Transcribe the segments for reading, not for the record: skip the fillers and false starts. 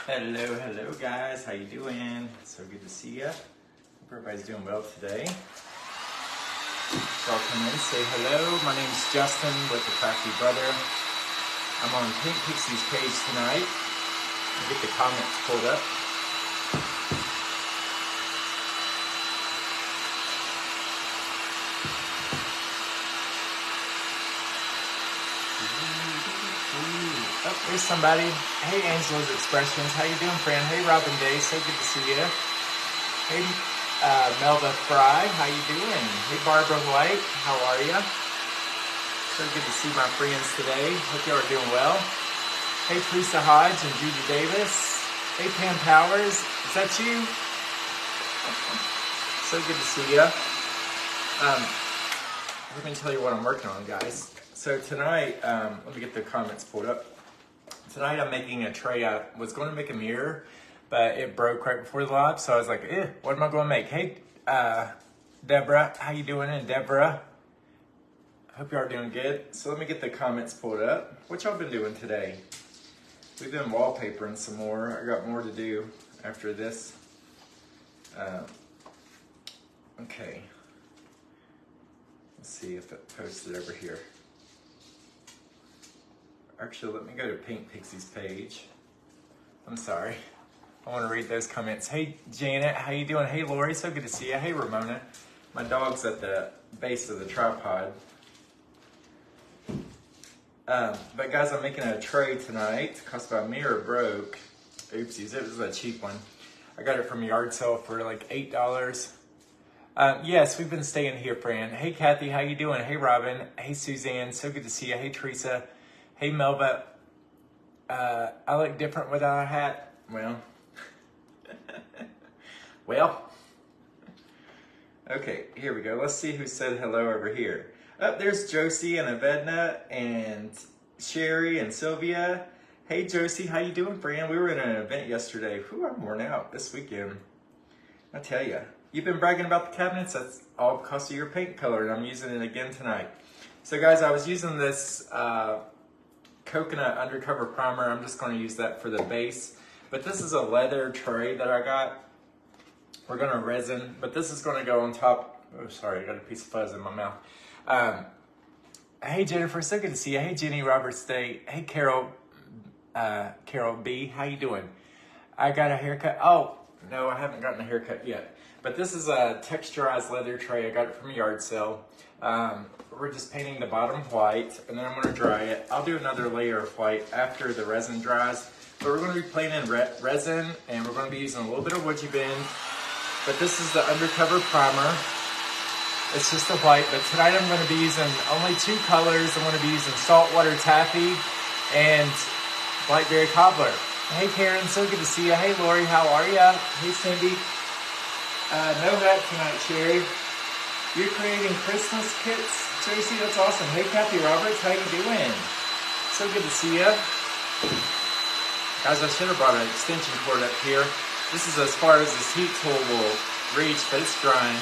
Hello guys, how you doing? So good to see ya. Hope everybody's doing well today. So I'll come in, say hello. My name's Justin with the Crafty Brother. I'm on Pixie's page tonight. I'll get the comments pulled up. Oh, there's somebody. Hey, Angela's Expressions. How you doing, friend? Hey, Robin Day. So good to see you. Hey, Melba Fry. How you doing? Hey, Barbara White. How are you? So good to see my friends today. Hope y'all are doing well. Hey, Teresa Hodge and Judy Davis. Hey, Pam Powers. Is that you? So good to see you. Let me tell you what I'm working on, guys. So tonight, let me get the comments pulled up. Tonight I'm making a tray. I was going to make a mirror, but it broke right before the live, so I was like, what am I going to make? Hey, Deborah, how you doing? And Deborah, hope you are doing good. So let me get the comments pulled up. What y'all been doing today? We've been wallpapering some more. I got more to do after this. Okay. Let's see if it posted over here. Actually, let me go to Pink Pixie's page. I'm sorry. I want to read those comments. Hey, Janet, how you doing? Hey, Lori, so good to see you. Hey, Ramona. My dog's at the base of the tripod. But guys, I'm making a tray tonight because my mirror broke. Oopsies, it was a cheap one. I got it from a yard sale for like $8. Yes, we've been staying here, friend. Hey, Kathy, how you doing? Hey, Robin. Hey, Suzanne, so good to see you. Hey, Teresa. Hey, Melba. I look different without a hat. Well. Well. Okay, here we go. Let's see who said hello over here. Oh, there's Josie and Avedna and Sherry and Sylvia. Hey, Josie, how you doing, friend? We were in an event yesterday. Whew, I'm worn out this weekend. I tell you. You've been bragging about the cabinets. That's all because of your paint color, and I'm using it again tonight. So, guys, I was using this coconut undercover primer. I'm just going to use that for the base. But this is a leather tray that I got. We're going to resin, but this is going to go on top. Oh, sorry, I got a piece of fuzz in my mouth. Hey, Jennifer, so good to see you. Hey, Jenny Roberts Day. Hey, Carol B, how you doing? I got a haircut. Oh, no, I haven't gotten a haircut yet. But this is a texturized leather tray. I got it from a yard sale. We're just painting the bottom white, and then I'm going to dry it. I'll do another layer of white after the resin dries. But we're going to be playing in resin, and we're going to be using a little bit of wood bend. But this is the undercover primer. It's just a white, but tonight I'm going to be using only two colors. I'm going to be using saltwater taffy and blackberry cobbler. Hey, Karen, so good to see you. Hey, Lori, how are ya? Hey, Cindy. No hat tonight, Sherry. You're creating Christmas kits, Tracy? That's awesome. Hey, Kathy Roberts, how you doing? So good to see you. Guys, I should have brought an extension cord up here. This is as far as this heat tool will reach, but it's drying.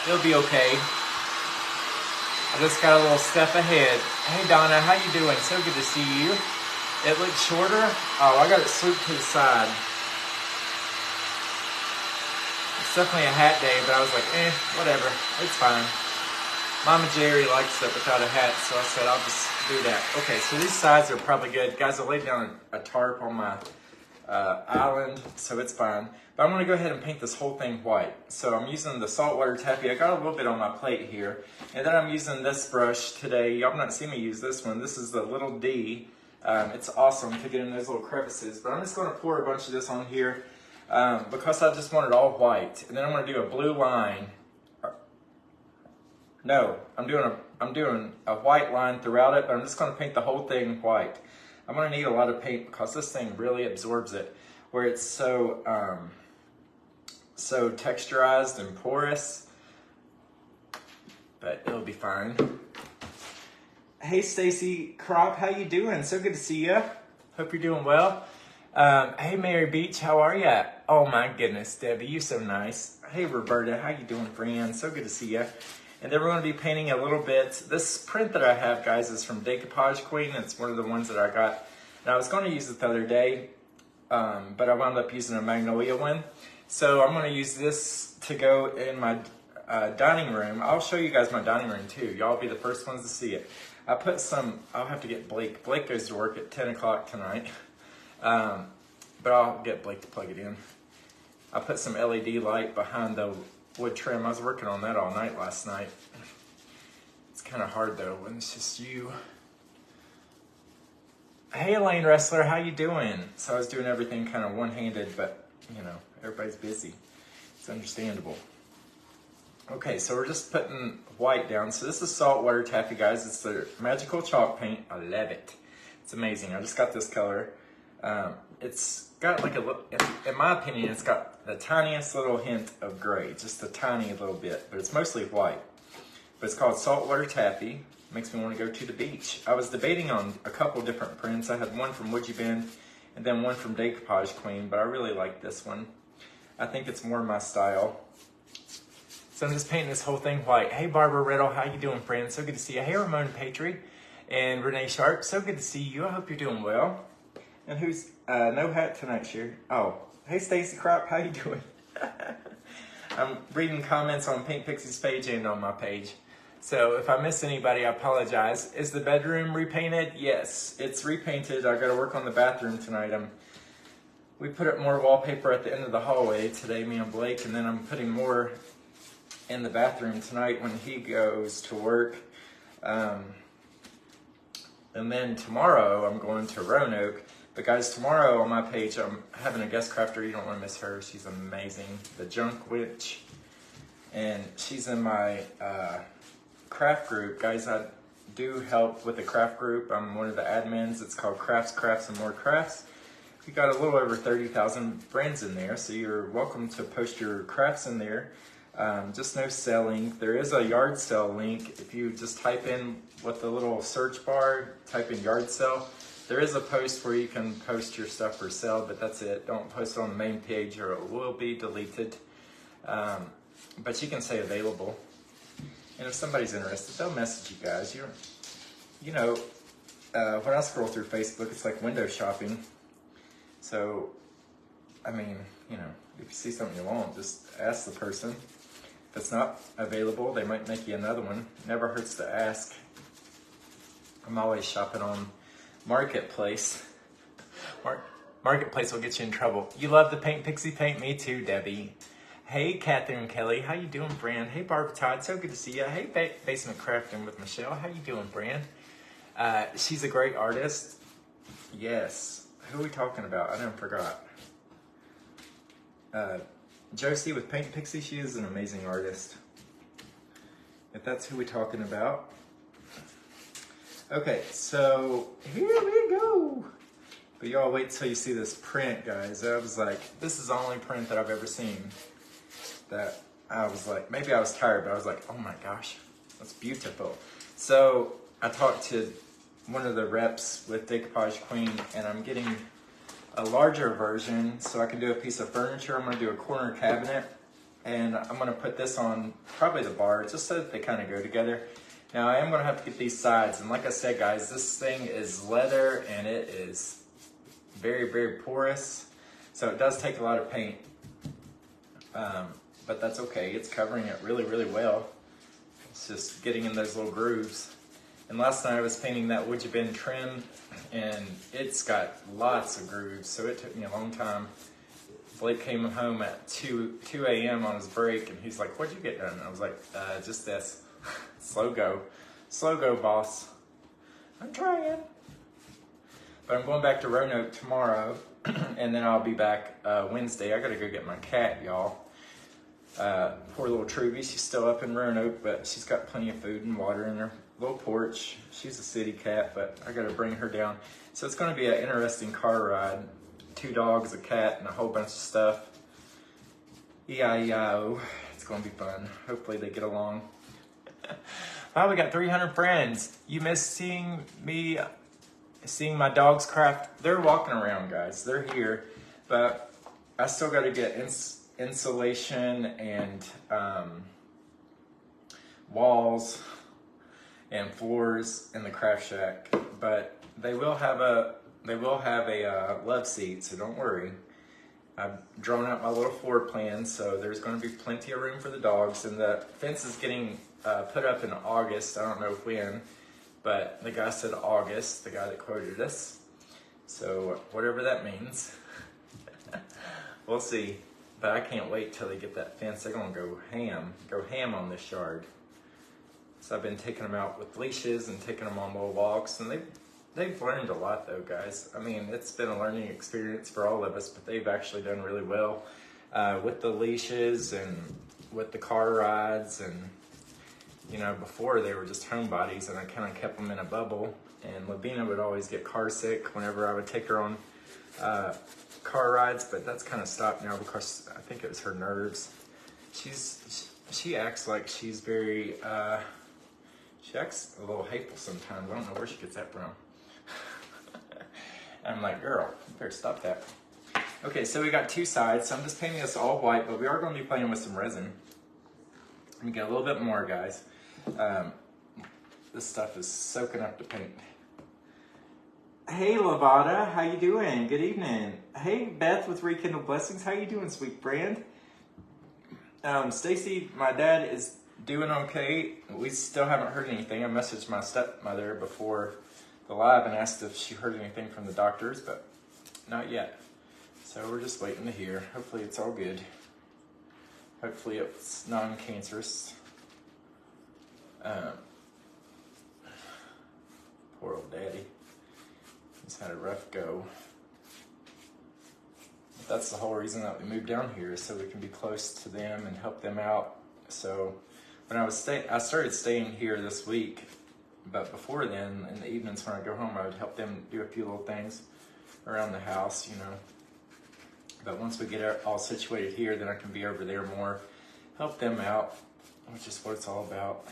It'll be okay. I just got a little step ahead. Hey, Donna, how you doing? So good to see you. It looks shorter. Oh, I got it swooped to the side. It's definitely a hat day, but I was like, whatever. It's fine. Mama Jerry likes it without a hat, so I said I'll just do that. Okay, so these sides are probably good. Guys, I laid down a tarp on my island, so it's fine. But I'm going to go ahead and paint this whole thing white. So I'm using the saltwater taffy. I got a little bit on my plate here. And then I'm using this brush today. Y'all have not seen me use this one. This is the little D. It's awesome to get in those little crevices. But I'm just going to pour a bunch of this on here. Because I just want it all white. And then I'm going to do a blue line. No, I'm doing a white line throughout it, but I'm just going to paint the whole thing white. I'm going to need a lot of paint because this thing really absorbs it, where it's so so texturized and porous. But it'll be fine. Hey, Stacy Crop, how you doing? So good to see you. Hope you're doing well. Hey, Mary Beach, how are ya? Oh my goodness, Debbie, you're so nice. Hey, Roberta, how you doing, friend? So good to see ya. And then we're going to be painting a little bit. This print that I have, guys, is from Decoupage Queen. It's one of the ones that I got. And I was going to use it the other day, but I wound up using a magnolia one. So I'm going to use this to go in my dining room. I'll show you guys my dining room too. Y'all be the first ones to see it. I put some, I'll have to get Blake. Blake goes to work at 10 o'clock tonight. But I'll get Blake to plug it in. I put some LED light behind the wood trim. I was working on that all night last night. It's kind of hard though when it's just you. Hey Elaine Wrestler, how you doing? So I was doing everything kind of one-handed, but you know, everybody's busy. It's understandable. Okay, so we're just putting white down. So this is saltwater taffy, guys. It's the magical chalk paint. I love it. It's amazing. I just got this color. It's got like a little, in my opinion, it's got the tiniest little hint of gray, just a tiny little bit, but it's mostly white. But it's called saltwater taffy. Makes me want to go to the beach. I was debating on a couple different prints. I had one from Would You Bend and then one from Decoupage Queen, but I really like this one. I think it's more my style. So I'm just painting this whole thing white. Hey Barbara Riddle, how you doing, friend? So good to see you. Hey Ramon Patry and Renee Sharp, so good to see you. I hope you're doing well. And who's no hat tonight, Sherry? Oh, hey Stacy Crop, how you doing? I'm reading comments on Pink Pixie's page and on my page. So if I miss anybody, I apologize. Is the bedroom repainted? Yes, it's repainted. I got to work on the bathroom tonight. We put up more wallpaper at the end of the hallway today, me and Blake, and then I'm putting more in the bathroom tonight when he goes to work. And then tomorrow I'm going to Roanoke. But guys, tomorrow on my page, I'm having a guest crafter. You don't want to miss her. She's amazing. The Junk Witch. And she's in my craft group. Guys, I do help with the craft group. I'm one of the admins. It's called Crafts, and More Crafts. We got a little over 30,000 friends in there, so you're welcome to post your crafts in there. Just no selling. There is a yard sale link. If you just type in with the little search bar, type in yard sale, there is a post where you can post your stuff for sale, but that's it. Don't post it on the main page or it will be deleted. But you can say available. And if somebody's interested, they'll message you guys. You know, when I scroll through Facebook, it's like window shopping. So, I mean, you know, if you see something you want, just ask the person. If it's not available, they might make you another one. Never hurts to ask. I'm always shopping on Marketplace. Marketplace will get you in trouble. You love the Paint Pixie paint? Me too, Debbie. Hey, Catherine Kelly. How you doing, Brand? Hey, Barbara Todd. So good to see you. Hey, Basement Crafting with Michelle. How you doing, Brand? She's a great artist. Yes. Who are we talking about? I done forgot. Josie with Paint Pixie. She is an amazing artist. If that's who we're talking about. Okay, so here we go. But y'all wait till you see this print, guys. I was like, this is the only print that I've ever seen that I was like, maybe I was tired, but I was like, oh my gosh, that's beautiful. So I talked to one of the reps with Decoupage Queen, and I'm getting a larger version so I can do a piece of furniture. I'm gonna do a corner cabinet, and I'm gonna put this on probably the bar, just so that they kind of go together. Now I am gonna have to get these sides, and like I said, guys, this thing is leather, and it is very, very porous. So it does take a lot of paint, but that's okay. It's covering it really, really well. It's just getting in those little grooves. And last night I was painting that Would You Bend trim, and it's got lots of grooves, so it took me a long time. Blake came home at 2 a.m. on his break, and he's like, what'd you get done? And I was like, just this. Slow go, boss. I'm trying. But I'm going back to Roanoke tomorrow, and then I'll be back Wednesday. I gotta go get my cat, y'all. Poor little Truby, she's still up in Roanoke, but she's got plenty of food and water in her little porch. She's a city cat, but I gotta bring her down. So it's gonna be an interesting car ride. 2 dogs, a cat, and a whole bunch of stuff. E-I-E-I-O. It's gonna be fun. Hopefully they get along. Wow, we got 300 friends. You miss seeing my dogs craft? They're walking around, guys. They're here, but I still got to get insulation and walls and floors in the craft shack. But they will have a they will have a love seat, so don't worry. I've drawn out my little floor plan, so there's going to be plenty of room for the dogs. And the fence is getting put up in August. I don't know when, but the guy said August, the guy that quoted us. So whatever that means, we'll see. But I can't wait till they get that fence. They're gonna go ham on this yard. So I've been taking them out with leashes and taking them on little walks, and they've learned a lot though, guys. I mean, it's been a learning experience for all of us, but they've actually done really well with the leashes and with the car rides. And you know, before they were just homebodies, and I kind of kept them in a bubble. And Lavina would always get car sick whenever I would take her on car rides, but that's kind of stopped now because I think it was her nerves. She acts like she's very she acts a little hateful sometimes. I don't know where she gets that from. I'm like, girl, you better stop that. Okay, so we got two sides. So I'm just painting this all white, but we are going to be playing with some resin. Let me get a little bit more, guys. This stuff is soaking up the paint. Hey, Lavada, how you doing? Good evening. Hey, Beth with Rekindle Blessings. How you doing, sweet friend? Stacy, my dad is doing okay. We still haven't heard anything. I messaged my stepmother before the live and asked if she heard anything from the doctors, but not yet. So we're just waiting to hear. Hopefully it's all good. Hopefully it's non-cancerous. Poor old daddy. He's had a rough go. But that's the whole reason that we moved down here, is so we can be close to them and help them out. So when I started staying here this week, but before then, in the evenings when I go home, I would help them do a few little things around the house, you know. But once we get all situated here, then I can be over there more, help them out, which is what it's all about.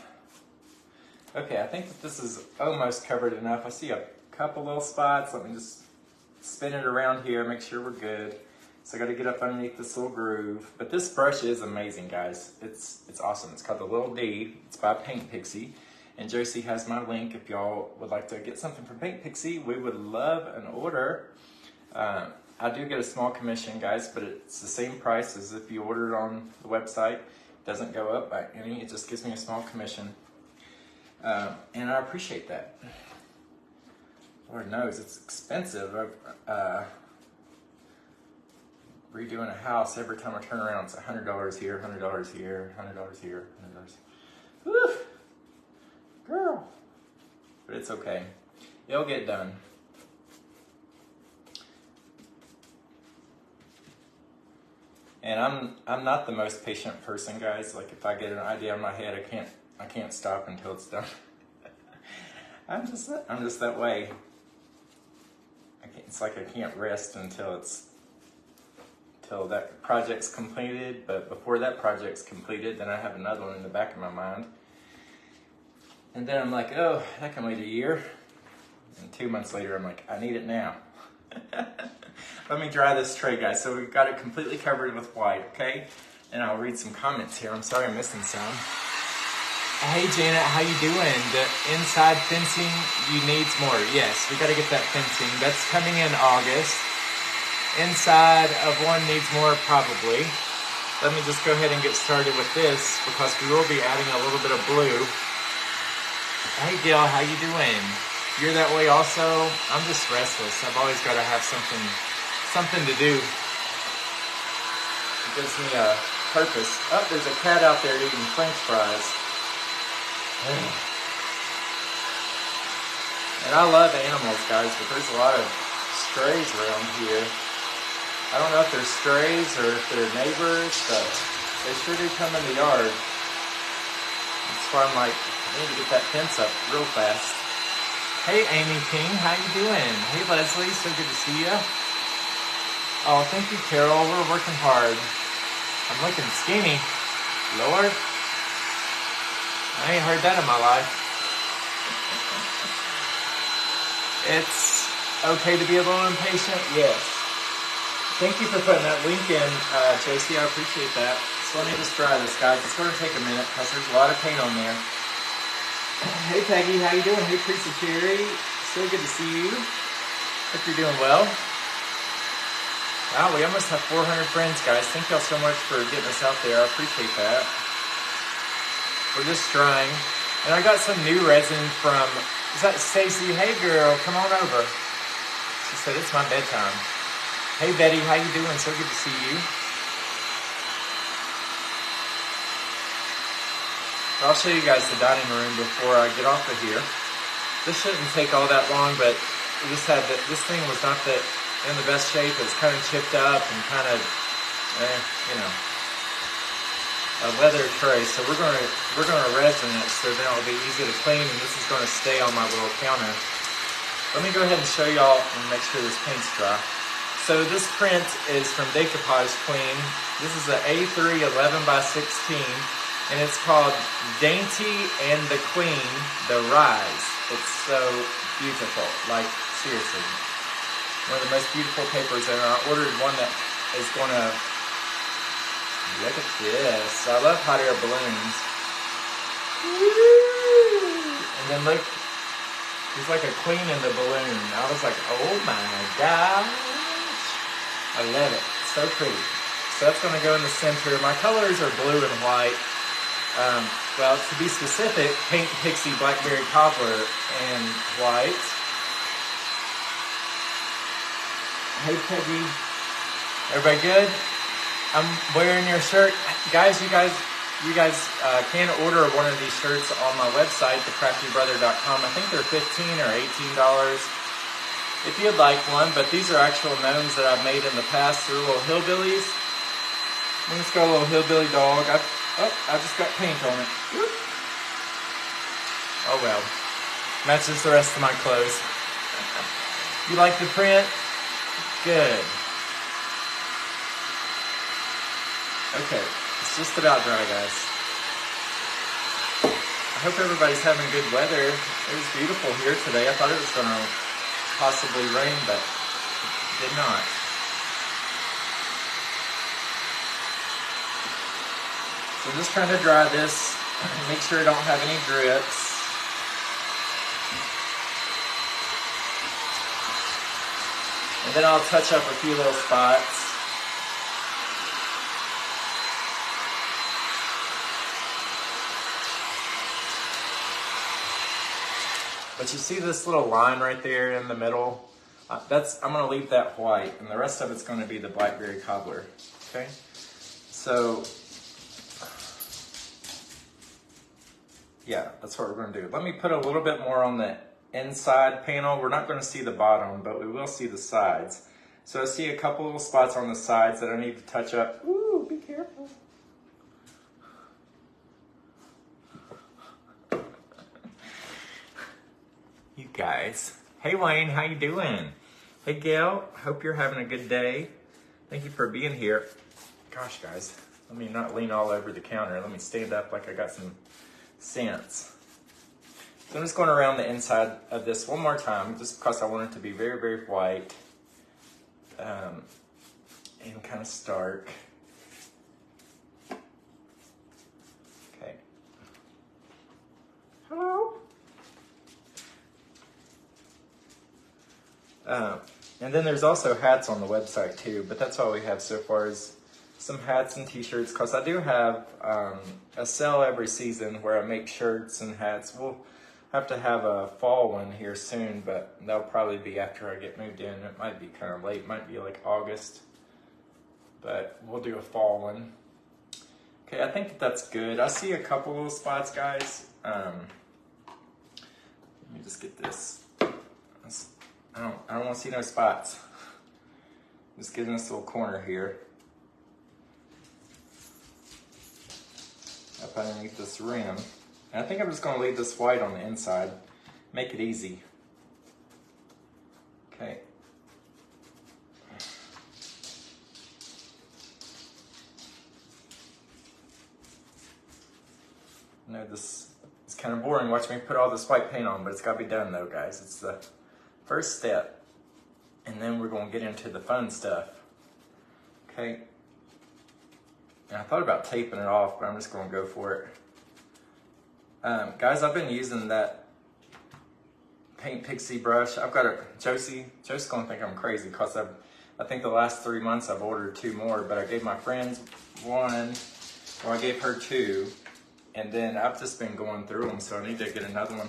Okay, I think that this is almost covered enough. I see a couple little spots. Let me just spin it around here, make sure we're good. So I got to get up underneath this little groove. But this brush is amazing, guys. It's awesome. It's called the Little D. It's by Paint Pixie. And Josie has my link if y'all would like to get something from Paint Pixie. We would love an order. I do get a small commission, guys, but it's the same price as if you order it on the website. It doesn't go up by any. It just gives me a small commission. And I appreciate that. Lord knows it's expensive. Redoing a house, every time I turn around, it's $100 here, $100 here, $100 here, $100. Whew, girl. But it's okay. It'll get done. And I'm not the most patient person, guys. Like if I get an idea in my head, I can't stop until it's done. I'm just that way. It's like I can't rest until that project's completed. But before that project's completed, then I have another one in the back of my mind. And then I'm like, oh, that can wait a year. And 2 months later, I'm like, I need it now. Let me dry this tray, guys. So we've got it completely covered with white, okay? And I'll read some comments here. I'm sorry I'm missing some. Hey Janet, how you doing? The inside fencing, you needs more. Yes, we got to get that fencing. That's coming in August. Inside of one needs more probably. Let me just go ahead and get started with this because we will be adding a little bit of blue. Hey Gail, how you doing? You're that way also? I'm just restless. I've always got to have something to do. It gives me a purpose. Oh, there's a cat out there eating French fries. And I love animals, guys, but there's a lot of strays around here. I don't know if they're strays or if they're neighbors, but they sure do come in the yard. That's why I'm like, I need to get that fence up real fast. Hey, Amy King, how you doing? Hey, Leslie, so good to see you. Oh, thank you, Carol. We're working hard. I'm looking skinny. Lord. I ain't heard that in my life. It's okay to be a little impatient? Yes. Thank you for putting that link in, JC. I appreciate that. So let me just dry this, guys. It's going to take a minute because there's a lot of paint on there. Hey, Peggy. How you doing? Hey, Pixie Cherry. So good to see you. Hope you're doing well. Wow, we almost have 400 friends, guys. Thank y'all so much for getting us out there. I appreciate that. We're just trying. And I got some new resin from, is that Stacy? Hey girl, come on over. She said it's my bedtime. Hey Betty, how you doing? So good to see you. I'll show you guys the dining room before I get off of here. This shouldn't take all that long, but we just had this thing was not that in the best shape. It's kind of chipped up and kind of, you know, a leather tray. So we're gonna resin it so then it'll be easy to clean, and this is gonna stay on my little counter. Let me go ahead and show y'all and make sure this paint's dry. So this print is from Decoupage Queen. This is an A3 11x16. And it's called Dainty and the Queen, the Rise. It's so beautiful, like seriously. One of the most beautiful papers, and I ordered one that is gonna, look at this. I love hot air balloons. And then look, there's like a queen in the balloon. I was like, oh my gosh. I love it, so pretty. So that's gonna go in the center. My colors are blue and white. Well, to be specific, Paint Pixie Blackberry Cobbler and white. Hey Peggy, everybody good? I'm wearing your shirt, guys. You guys can order one of these shirts on my website, thecraftybrother.com. I think they're $15 or $18 if you'd like one. But these are actual gnomes that I've made in the past. They're little hillbillies. Let's go, a little hillbilly dog. I just got paint on it. Whoop. Oh well. Matches the rest of my clothes. You like the print? Good. Okay, it's just about dry, guys. I hope everybody's having good weather. It was beautiful here today. I thought it was going to possibly rain, but it did not. So I'm just trying to dry this, make sure I don't have any drips. And then I'll touch up a few little spots. But you see this little line right there in the middle? I'm gonna leave that white, and the rest of it's gonna be the Blackberry Cobbler, okay? So, yeah, that's what we're gonna do. Let me put a little bit more on the inside panel. We're not gonna see the bottom, but we will see the sides. So I see a couple little spots on the sides that I need to touch up. Ooh, be careful. You guys. Hey Wayne, how you doing? Hey Gail, hope you're having a good day. Thank you for being here. Gosh guys, let me not lean all over the counter. Let me stand up like I got some sense. So I'm just going around the inside of this one more time, just because I want it to be very, very white and kind of stark. Okay. Hello. And then there's also hats on the website too, but that's all we have so far is some hats and t-shirts, because I do have a sale every season where I make shirts and hats. We'll have to have a fall one here soon, but that'll probably be after I get moved in. It might be kind of late, might be like August, but we'll do a fall one. Okay, I think that's good. I see a couple little spots, guys. Let me just get this. I don't want to see no spots. Just getting this little corner here. Up underneath this rim. And I think I'm just going to leave this white on the inside. Make it easy. Okay. I know this is kind of boring. Watch me put all this white paint on, but it's got to be done though, guys. It's the first step. And then we're going to get into the fun stuff. Okay. And I thought about taping it off, but I'm just going to go for it. Guys, I've been using that paint Pixie brush. I've got a Josie's gonna think I'm crazy because I think the last 3 months I've ordered 2 more, but I gave my friends 1, or I gave her 2, and then I've just been going through them, so I need to get another one.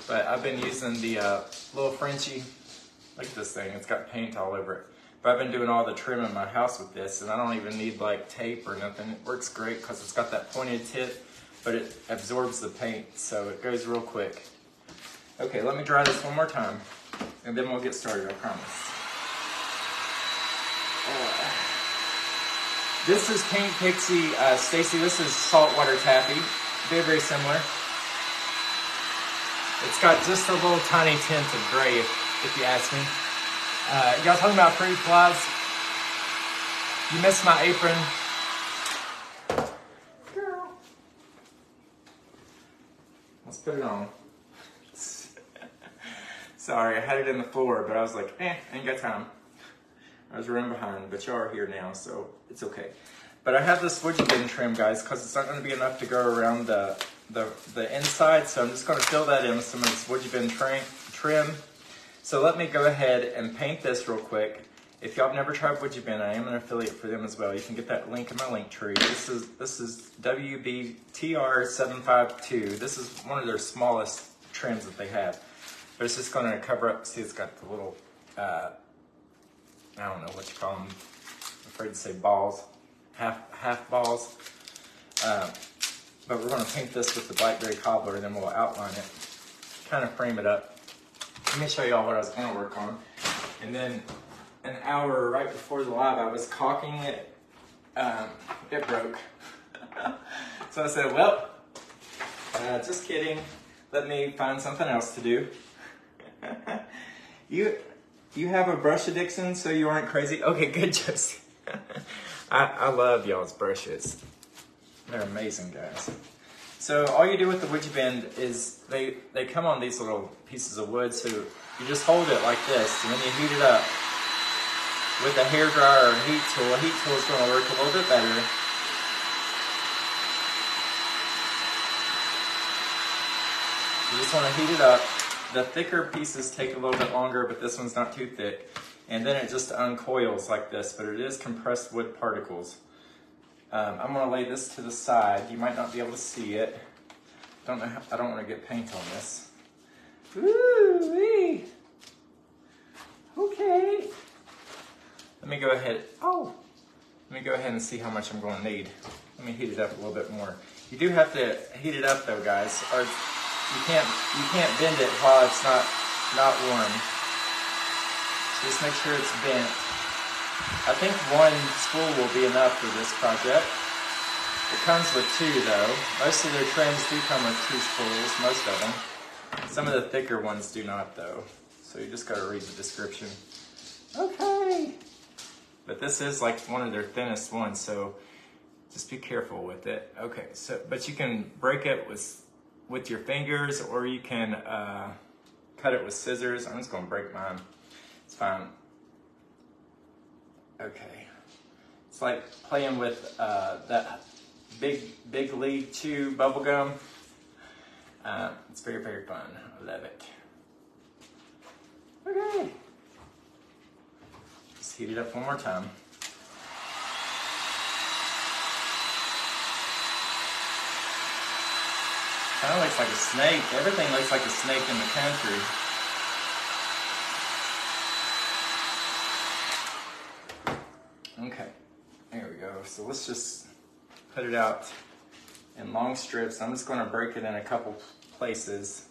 But I've been using the little Frenchie. Look at this thing, it's got paint all over it. But I've been doing all the trim in my house with this, and I don't even need like tape or nothing. It works great because it's got that pointed tip, but it absorbs the paint, so it goes real quick. Okay, let me dry this one more time, and then we'll get started, I promise. This is Paint Pixie, Stacy, this is saltwater taffy. Very, very similar. It's got just a little tiny tint of gray, if you ask me. Y'all talking about fruit flies? You missed my apron. Girl. Let's put it on. Sorry, I had it in the floor, but I was like, ain't got time. I was running behind, but y'all are here now, so it's okay. But I have this wood bin trim, guys, because it's not going to be enough to go around the inside, so I'm just going to fill that in with some of this wood bin trim. So let me go ahead and paint this real quick. If y'all have never tried wood bin, I am an affiliate for them as well. You can get that link in my link tree. This is WBTR752. This is one of their smallest trims that they have. But it's just going to cover up, see, it's got the little, I don't know what you call them. I'm afraid to say balls, half balls. But we're going to paint this with the blackberry cobbler, and then we'll outline it, kind of frame it up. Let me show y'all what I was going to work on. And then an hour right before the live, I was caulking it. It broke. So I said, well, just kidding. Let me find something else to do. You have a brush addiction, so you aren't crazy? Okay, good, Josie. I love y'all's brushes. They're amazing, guys. So all you do with the wood bend is they come on these little pieces of wood, so you just hold it like this, and then you heat it up with a hairdryer or a heat tool. A heat tool is going to work a little bit better. You just want to heat it up. The thicker pieces take a little bit longer, but this one's not too thick. And then it just uncoils like this, but it is compressed wood particles. I'm going to lay this to the side. You might not be able to see it. I don't want to get paint on this. Woo-wee. Okay. Let me go ahead. Let me go ahead and see how much I'm going to need. Let me heat it up a little bit more. You do have to heat it up though, guys, or you can't bend it while it's not warm. So just make sure it's bent. I think 1 spool will be enough for this project. It comes with 2 though. Most of their trims do come with 2 spools, most of them. Some of the thicker ones do not though. So you just gotta read the description. Okay. But this is like one of their thinnest ones, so just be careful with it. Okay, so but you can break it with your fingers, or you can cut it with scissors. I'm just gonna break mine. It's fine. Okay. It's like playing with that big league chew bubble gum. It's very, very fun. I love it. Okay. Just heat it up one more time. Kind of looks like a snake. Everything looks like a snake in the country. Okay, there we go. So let's just put it out in long strips. I'm just going to break it in a couple places.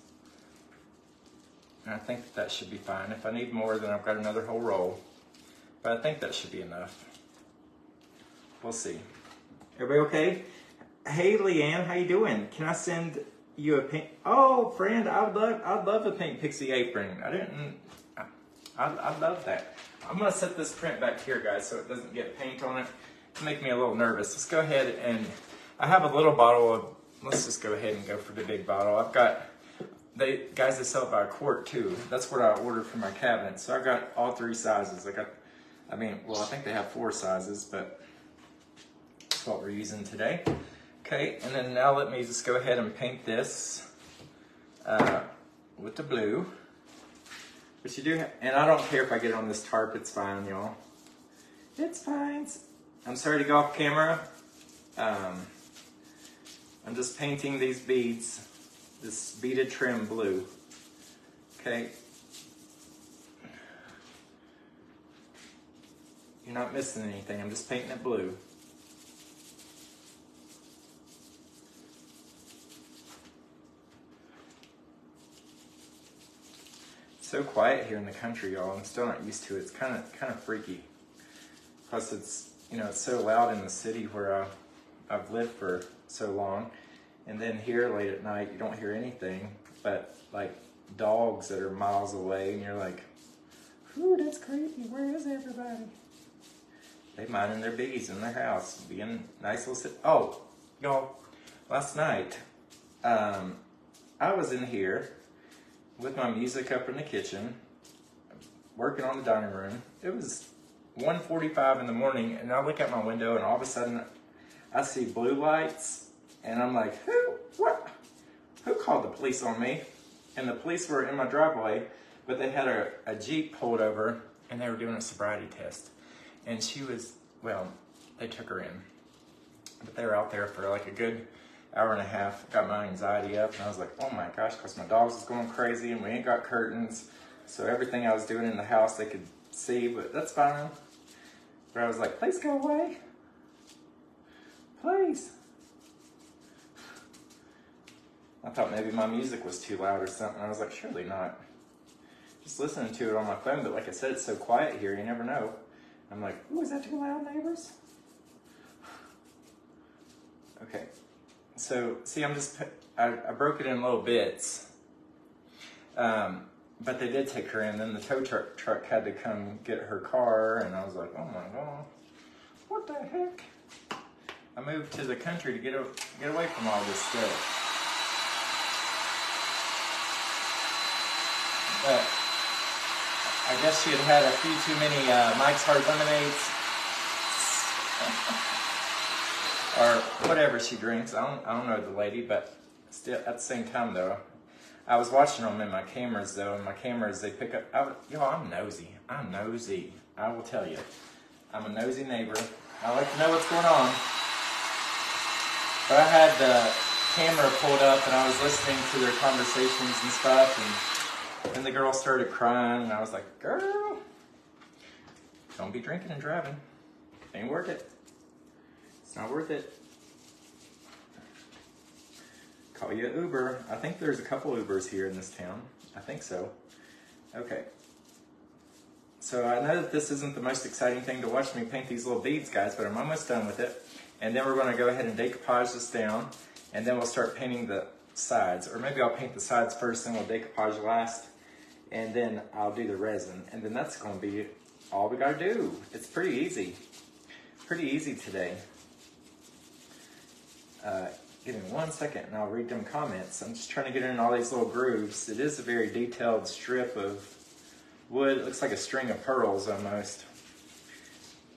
And I think that should be fine. If I need more, then I've got another whole roll. But I think that should be enough. We'll see. Everybody okay? Hey, Leanne, how you doing? Can I send you a paint? Oh, friend, I'd love a Paint Pixie apron. I love that. I'm gonna set this print back here, guys, so it doesn't get paint on it. It'll make me a little nervous. Let's go ahead and, I have a little bottle of, let's just go ahead and go for the big bottle. I've got, they sell it by a quart too. That's what I ordered for my cabinet. So I got all 3 sizes. I think they have 4 sizes, but that's what we're using today. Okay, and then now let me just go ahead and paint this with the blue. But you do have, and I don't care if I get it on this tarp, it's fine, y'all. It's fine. I'm sorry to go off camera. I'm just painting these beads, this beaded trim blue. Okay. You're not missing anything, I'm just painting it blue. So quiet here in the country, y'all. I'm still not used to it. It's kind of freaky. Plus, it's it's so loud in the city where I've lived for so long, and then here late at night you don't hear anything but like dogs that are miles away, and you're like, "Ooh, that's creepy. Where is everybody?" They minding their bees in their house, being nice little. Oh, y'all, last night I was in here with my music up in the kitchen, working on the dining room. It was 1:45 in the morning, and I look out my window, and all of a sudden, I see blue lights, and I'm like, who called the police on me? And the police were in my driveway, but they had a Jeep pulled over, and they were doing a sobriety test. And she was, well, they took her in, but they were out there for like a good hour and a half. Got my anxiety up, and I was like, oh my gosh, because my dogs was going crazy, and we ain't got curtains, so everything I was doing in the house they could see, but that's fine. But I was like, please go away. Please. I thought maybe my music was too loud or something. I was like, surely not. Just listening to it on my phone, but like I said, it's so quiet here, you never know. I'm like, ooh, is that too loud, neighbors? Okay. So, see, I broke it in little bits. But they did take her in. Then the tow truck had to come get her car, and I was like, oh my God, what the heck? I moved to the country to get away from all this stuff. But I guess she had a few too many Mike's Hard Lemonades. Or whatever she drinks. I don't know the lady, but still at the same time though, I was watching them in my cameras though, and my cameras, they pick up, I'm nosy. I'm nosy. I will tell you. I'm a nosy neighbor. I like to know what's going on. But I had the camera pulled up and I was listening to their conversations and stuff, and then the girl started crying, and I was like, girl, don't be drinking and driving. Ain't worth it. It's not worth it. Call you an Uber. I think there's a couple Ubers here in this town. I think so. Okay. So I know that this isn't the most exciting thing to watch me paint these little beads, guys, but I'm almost done with it. And then we're going to go ahead and decoupage this down, and then we'll start painting the sides. Or maybe I'll paint the sides first, then we'll decoupage last, and then I'll do the resin. And then that's going to be all we got to do. It's pretty easy. Pretty easy today. Give me 1 second and I'll read them comments. I'm just trying to get in all these little grooves. It is a very detailed strip of wood. It looks like a string of pearls almost,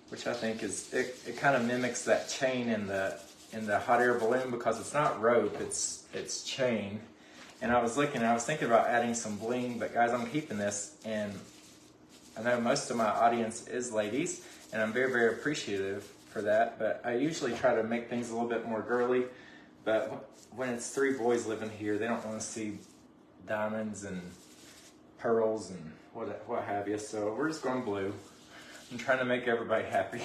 which I think is, it kind of mimics that chain in the hot air balloon, because it's not rope, it's chain. And I was thinking about adding some bling, but guys, I'm keeping this, and I know most of my audience is ladies, and I'm very, very appreciative for that, but I usually try to make things a little bit more girly. But when it's 3 boys living here, they don't want to see diamonds and pearls and what have you. So we're just going blue. I'm trying to make everybody happy.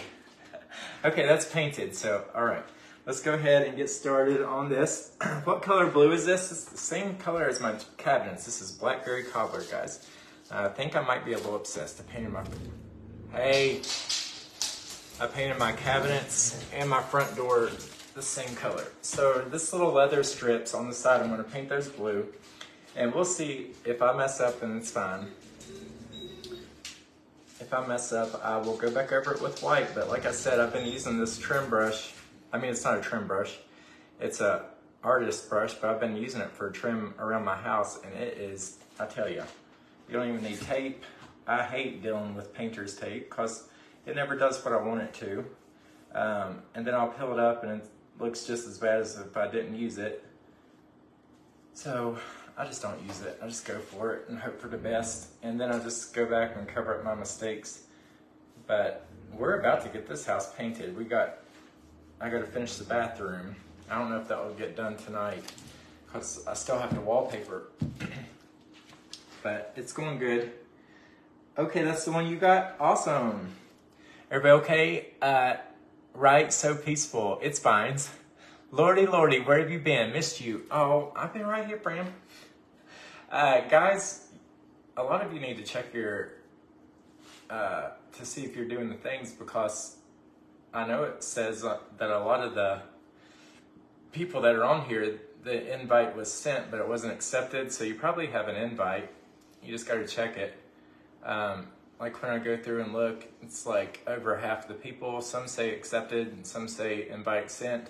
Okay, that's painted. So, all right, let's go ahead and get started on this. What color blue is this? It's the same color as my cabinets. This is Blackberry Cobbler, guys. I think I might be a little obsessed. I painted my cabinets and my front door the same color. So this little leather strips on the side, I'm going to paint those blue, and we'll see. If I mess up, then it's fine. If I mess up, I will go back over it with white. But like I said, I've been using this trim brush. I mean, it's not a trim brush, it's a artist brush, but I've been using it for trim around my house, and it is, I tell you, you don't even need tape. I hate dealing with painter's tape because it never does what I want it to. And then I'll peel it up and it looks just as bad as if I didn't use it. So I just don't use it. I just go for it and hope for the best. And then I just go back and cover up my mistakes. But we're about to get this house painted. I got to finish the bathroom. I don't know if that will get done tonight because I still have to wallpaper. But it's going good. Okay, that's the one you got? Awesome. Everybody okay? Right, so peaceful. It's Vines. Lordy, Lordy, where have you been? Missed you. Oh, I've been right here, Bram. Guys, a lot of you need to check your, to see if you're doing the things, because I know it says that a lot of the people that are on here, the invite was sent, but it wasn't accepted, so you probably have an invite. You just got to check it. Like when I go through and look, it's like over half the people, some say accepted and some say invite sent.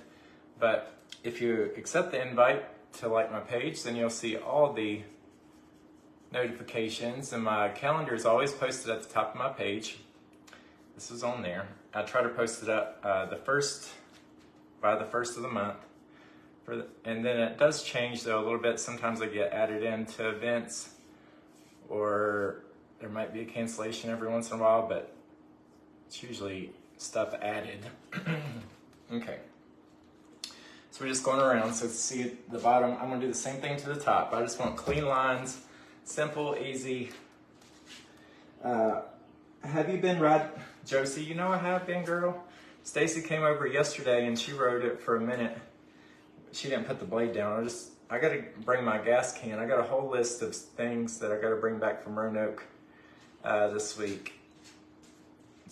But if you accept the invite to like my page, then you'll see all the notifications, and my calendar is always posted at the top of my page. This is on there. I try to post it up by the first of the month. And then it does change though a little bit. Sometimes I get added into events, or there might be a cancellation every once in a while, but it's usually stuff added. Okay. So we're just going around. So to see the bottom, I'm gonna do the same thing to the top. I just want clean lines, simple, easy. Have you been Josie? You know I have been, girl. Stacy came over yesterday and she rode it for a minute. She didn't put the blade down. I gotta bring my gas can. I got a whole list of things that I gotta bring back from Roanoke this week.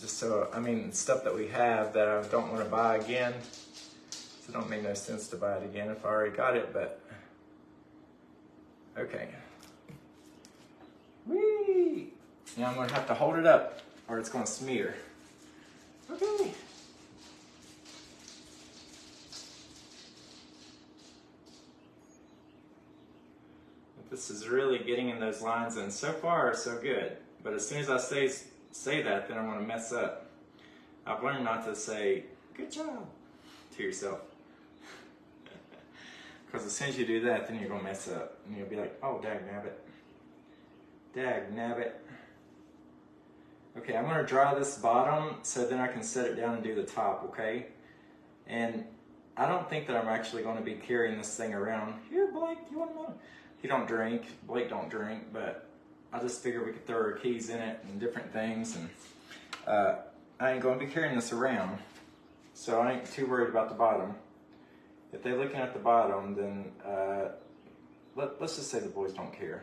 Just so, I mean, stuff that we have that I don't want to buy again. So it don't make no sense to buy it again if I already got it, but okay. Whee! Now I'm gonna have to hold it up or it's gonna smear. Okay. This is really getting in those lines, and so far so good. But as soon as I say that, then I'm gonna mess up. I've learned not to say good job to yourself. Because as soon as you do that, then you're gonna mess up. And you'll be like, oh, dag nabbit. Dag nabbit. Okay, I'm gonna dry this bottom so then I can set it down and do the top, okay? And I don't think that I'm actually gonna be carrying this thing around. Here, Blake, you wanna know? He don't drink, Blake don't drink, but I just figured we could throw our keys in it and different things, and I ain't gonna be carrying this around, so I ain't too worried about the bottom. If they're looking at the bottom, then let's just say the boys don't care.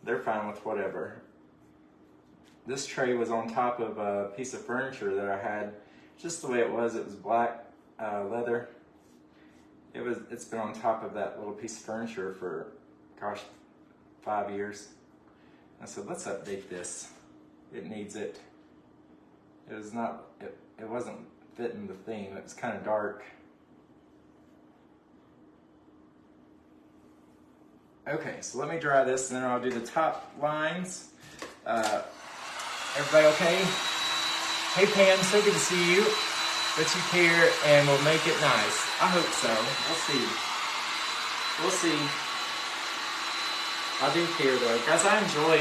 They're fine with whatever. This tray was on top of a piece of furniture that I had, just the way it was black leather. It's been on top of that little piece of furniture for, gosh, 5 years. I said, let's update this. It needs it. It wasn't fitting the theme. It was kind of dark. Okay, so let me dry this and then I'll do the top lines. Everybody okay? Hey Pam, so good to see you. That you care, and we'll make it nice. I hope so. We'll see. We'll see. I do care though, guys. I enjoy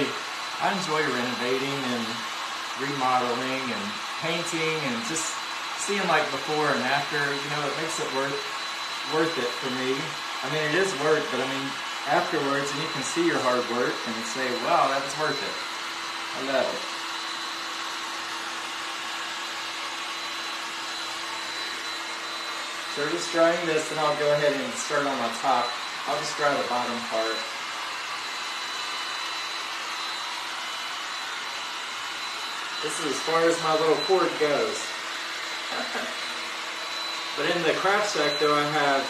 renovating and remodeling and painting and just seeing like before and after. You know, it makes it worth it for me. I mean, it is work, but I mean afterwards, and you can see your hard work and say, "Wow, that was worth it." I love it. So we're just drying this, and I'll go ahead and start on my top. I'll just dry the bottom part. This is as far as my little cord goes. But in the craft shack though, I have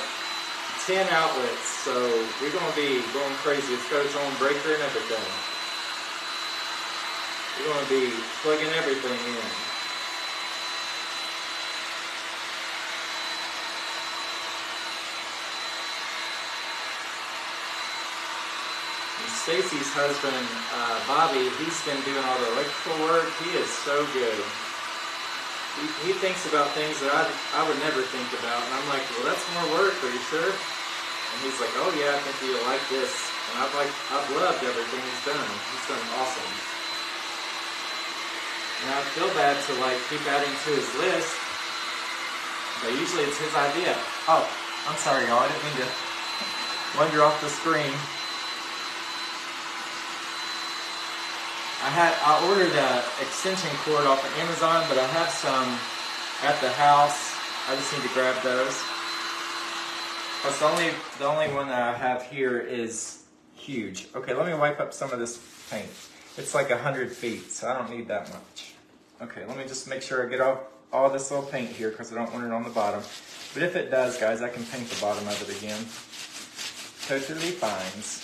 10 outlets, so we're going to be going crazy. It's got its own breaker and everything. We're going to be plugging everything in. Stacy's husband, Bobby, he's been doing all the electrical work. He is so good. He thinks about things that I would never think about. And I'm like, well, that's more work, are you sure? And And he's like, oh yeah, I think you'll like this. And I've loved everything he's done. He's done awesome. And I feel bad to like keep adding to his list, but usually it's his idea. Oh, I'm sorry y'all, I didn't mean to wander off the screen. I ordered an extension cord off of Amazon, but I have some at the house. I just need to grab those. Plus the only one that I have here is huge. Okay, let me wipe up some of this paint. It's like 100 feet, so I don't need that much. Okay, let me just make sure I get off all this little paint here because I don't want it on the bottom. But if it does, guys, I can paint the bottom of it again. Totally fines.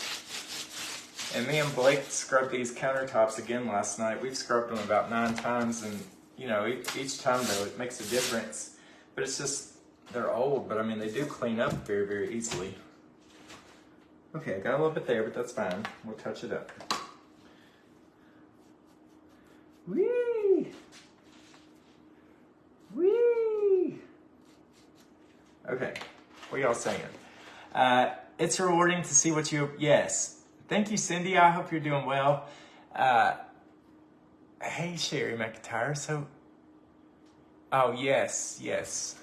And me and Blake scrubbed these countertops again last night. We've scrubbed them about 9 times, and you know, each time though it makes a difference. But it's just, they're old, but I mean they do clean up very, very easily. Okay, I got a little bit there, but that's fine. We'll touch it up. Whee! Whee! Okay, what y'all saying? It's rewarding to see what you, yes. Thank you, Cindy. I hope you're doing well. Hey, Sherry McIntyre. So, oh, yes, yes.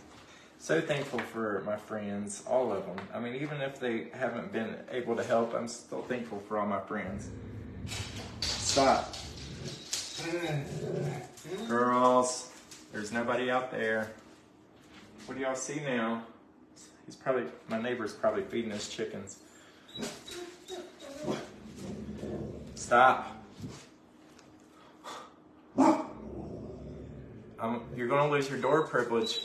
So thankful for my friends, all of them. I mean, even if they haven't been able to help, I'm still thankful for all my friends. Stop. Girls, there's nobody out there. What do y'all see now? He's probably, my neighbor's probably feeding his chickens. Stop. You're going to lose your door privilege.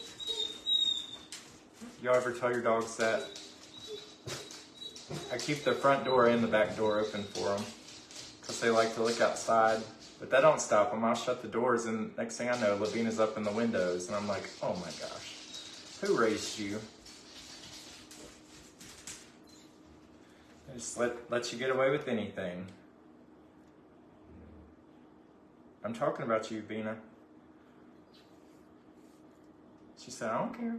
Y'all ever tell your dogs that? I keep the front door and the back door open for them because they like to look outside. But that don't stop them. I'll shut the doors, and next thing I know, Lavina's up in the windows, and I'm like, oh my gosh, who raised you? Just let you get away with anything. I'm talking about you, Vina. She said, I don't care.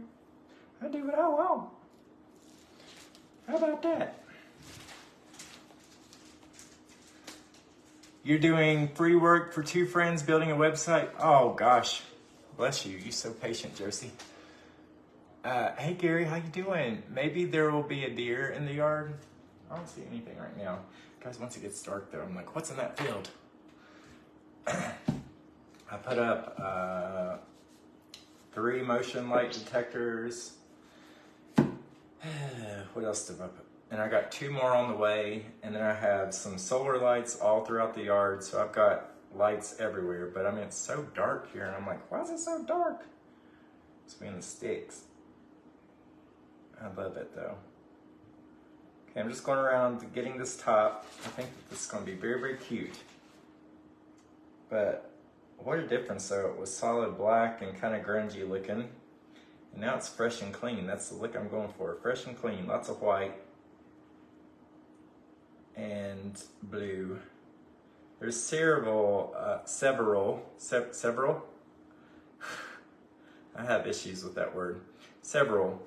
I do what I want. How about that? You're doing free work for 2 friends building a website? Oh gosh, bless you. You're so patient, Josie. Hey Gary, how you doing? Maybe there will be a deer in the yard. I don't see anything right now. Guys, once it gets dark though, I'm like, what's in that field? I put up 3 motion light detectors. What else did I put? And I got 2 more on the way, and then I have some solar lights all throughout the yard, so I've got lights everywhere. But I mean, it's so dark here, and I'm like, why is it so dark? It's being the sticks. I love it though. Okay, I'm just going around getting this top. I think that this is going to be very, very cute. But what a difference though. It was solid black and kind of grungy looking. And now it's fresh and clean. That's the look I'm going for. Fresh and clean, lots of white and blue. There's several. I have issues with that word. Several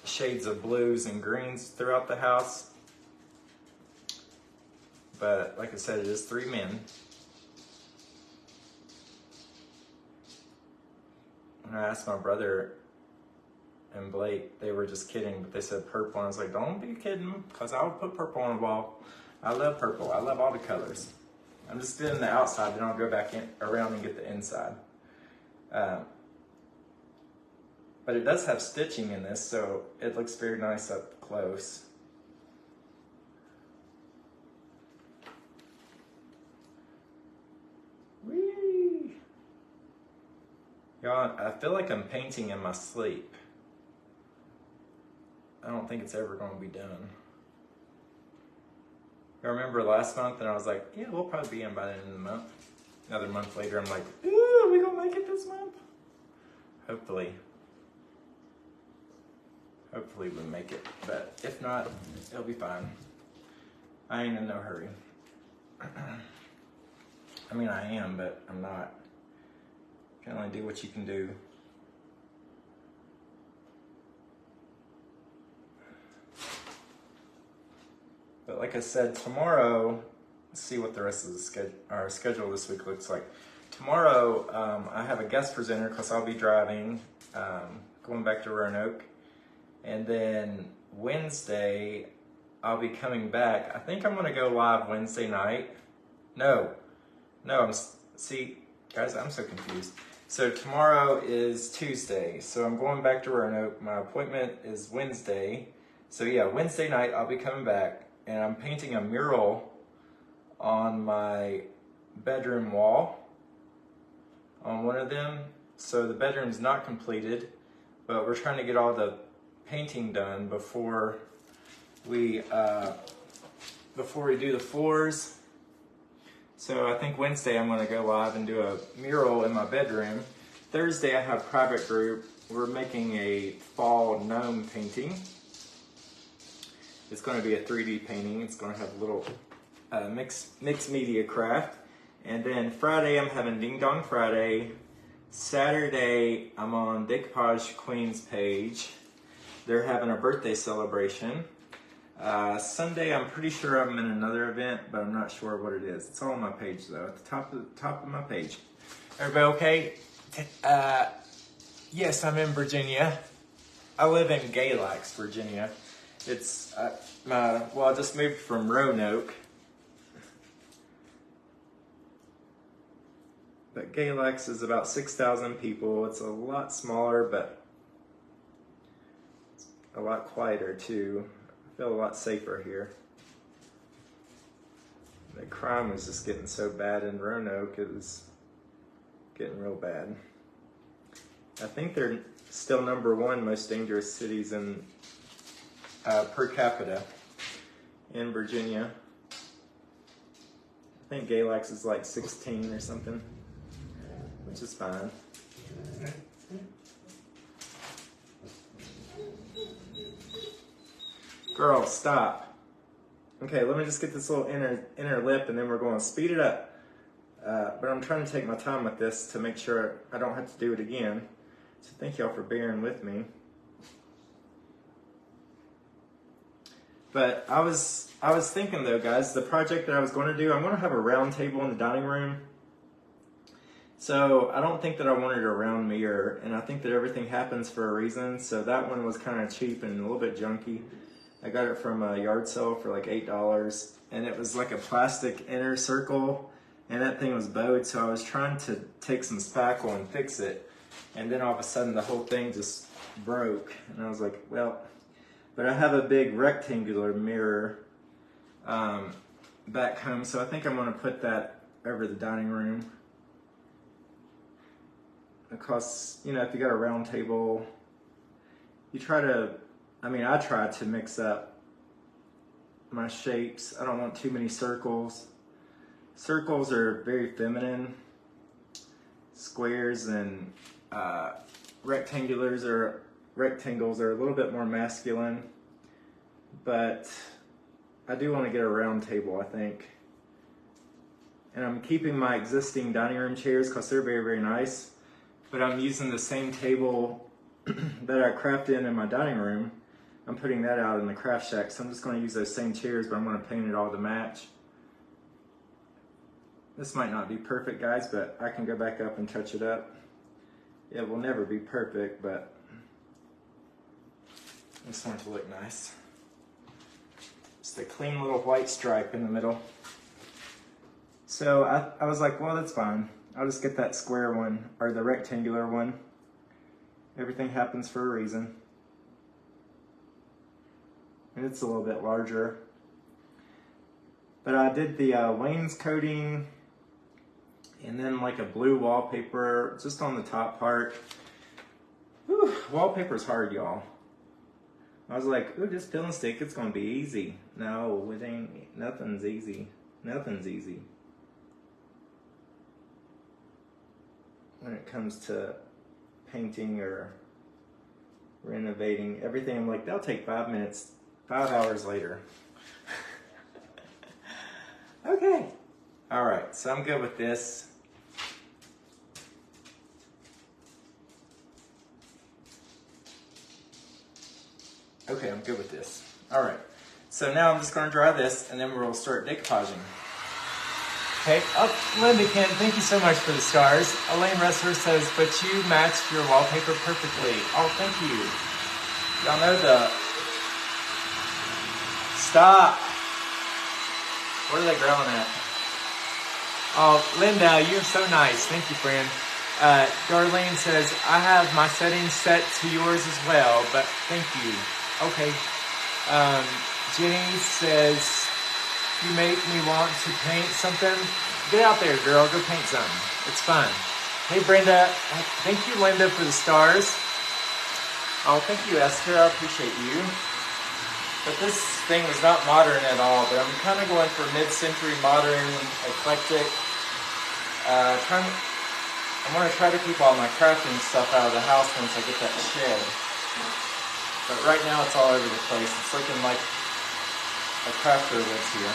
shades of blues and greens throughout the house. But like I said, it is 3 men. And I asked my brother and Blake, they were just kidding, but they said purple. And I was like, don't be kidding, because I would put purple on the wall. I love purple. I love all the colors. I'm just doing the outside, then I'll go back in, around and get the inside. But it does have stitching in this, so it looks very nice up close. Whee! Y'all, I feel like I'm painting in my sleep. I don't think it's ever going to be done. I remember last month and I was like, yeah, we'll probably be in by the end of the month. Another month later, I'm like, ooh, are we going to make it this month? Hopefully. Hopefully we make it. But if not, it'll be fine. I ain't in no hurry. I mean, I am, but I'm not. You can only do what you can do. But like I said, tomorrow, let's see what the rest of our schedule this week looks like. Tomorrow, I have a guest presenter because I'll be driving, going back to Roanoke. And then Wednesday, I'll be coming back. I think I'm gonna go live Wednesday night. No, see, guys, I'm so confused. So tomorrow is Tuesday, so I'm going back to Roanoke. My appointment is Wednesday. So yeah, Wednesday night I'll be coming back, and I'm painting a mural on my bedroom wall on one of them. So the bedroom's not completed, but we're trying to get all the painting done before we do the floors. So I think Wednesday I'm gonna go live and do a mural in my bedroom. Thursday I have private group. We're making a fall gnome painting. It's gonna be a 3D painting. It's gonna have a little mixed media craft. And then Friday I'm having Ding Dong Friday. Saturday I'm on Decoupage Queen's page. They're having a birthday celebration. Sunday, I'm pretty sure I'm in another event, but I'm not sure what it is. It's all on my page, though, at the top of my page. Everybody okay? Yes, I'm in Virginia. I live in Galax, Virginia. It's, well, I just moved from Roanoke. But Galax is about 6,000 people. It's a lot smaller, but a lot quieter, too. I feel a lot safer here. The crime was just getting so bad in Roanoke, it was getting real bad. I think they're still #1 most dangerous cities in per capita in Virginia. I think Galax is like 16 or something, which is fine. Girl, stop. Okay, let me just get this little inner lip and then we're going to speed it up. But I'm trying to take my time with this to make sure I don't have to do it again. So thank y'all for bearing with me. But I was thinking though, guys, the project that I was going to do, I'm going to have a round table in the dining room. So I don't think that I wanted a round mirror, and I think that everything happens for a reason. So that one was kind of cheap and a little bit junky. I got it from a yard sale for like $8, and it was like a plastic inner circle, and that thing was bowed, so I was trying to take some spackle and fix it, and then all of a sudden the whole thing just broke, and I was like, well, but I have a big rectangular mirror back home, so I think I'm going to put that over the dining room, because, you know, if you got a round table, you try to, I try to mix up my shapes. I don't want too many circles. Circles are very feminine. Squares and rectangles are a little bit more masculine. But I do want to get a round table, I think. And I'm keeping my existing dining room chairs because they're very, very nice. But I'm using the same table that I crafted in my dining room. I'm putting that out in the craft shack, so I'm just going to use those same chairs, but I'm going to paint it all to match. This might not be perfect, guys, but I can go back up and touch it up. It will never be perfect, but I just want it to look nice. Just a clean little white stripe in the middle. So I was like, well, that's fine. I'll just get that square one, or the rectangular one. Everything happens for a reason. And it's a little bit larger. But I did the wainscoting and then like a blue wallpaper just on the top part. Whew, wallpaper's hard, y'all. I was like, ooh, just peel and stick, it's gonna be easy. No, it ain't, nothing's easy. Nothing's easy. When it comes to painting or renovating, everything, I'm like, that'll take 5 minutes. 5 hours later. Okay. All right, so I'm good with this. Okay, I'm good with this. All right. So now I'm just going to dry this, and then we'll start decoupaging. Okay, Linda Ken, thank you so much for the stars. Elaine Ressler says, but you matched your wallpaper perfectly. Oh, thank you. Y'all know the... Stop! What are they growling at? Oh, Linda, you're so nice. Thank you, friend. Darlene says, I have my settings set to yours as well, but thank you. Okay. Jenny says, you make me want to paint something. Get out there, girl. Go paint something. It's fun. Hey, Brenda. Thank you, Linda, for the stars. Oh, thank you, Esther. I appreciate you. But this thing was not modern at all, but I'm kind of going for mid-century modern, eclectic. I'm going to try to keep all my crafting stuff out of the house once I get that shed. But right now it's all over the place. It's looking like a crafter lives here.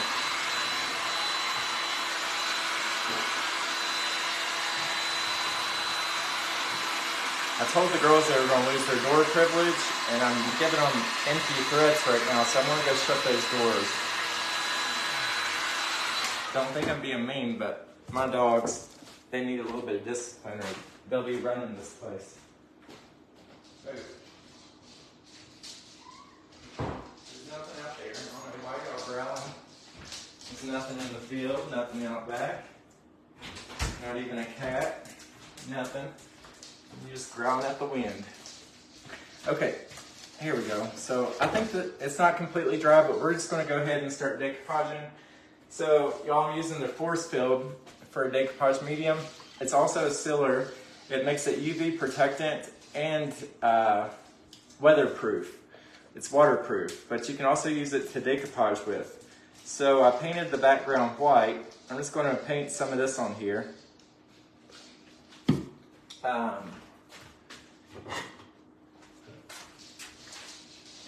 I told the girls they were going to lose their door privilege, and I'm giving them empty threats right now, so I'm going to go shut those doors. Don't think I'm being mean, but my dogs, they need a little bit of discipline, or they'll be running this place. There's nothing out there. I don't know why y'all growling. There's nothing in the field, nothing out back. Not even a cat. Nothing. You're just growling at the wind. Okay, here we go. So I think that it's not completely dry, but we're just going to go ahead and start decoupaging. So y'all, I'm using the force field for a decoupage medium. It's also a sealer. It makes it UV protectant and weatherproof. It's waterproof, but you can also use it to decoupage with. So I painted the background white. I'm just going to paint some of this on here.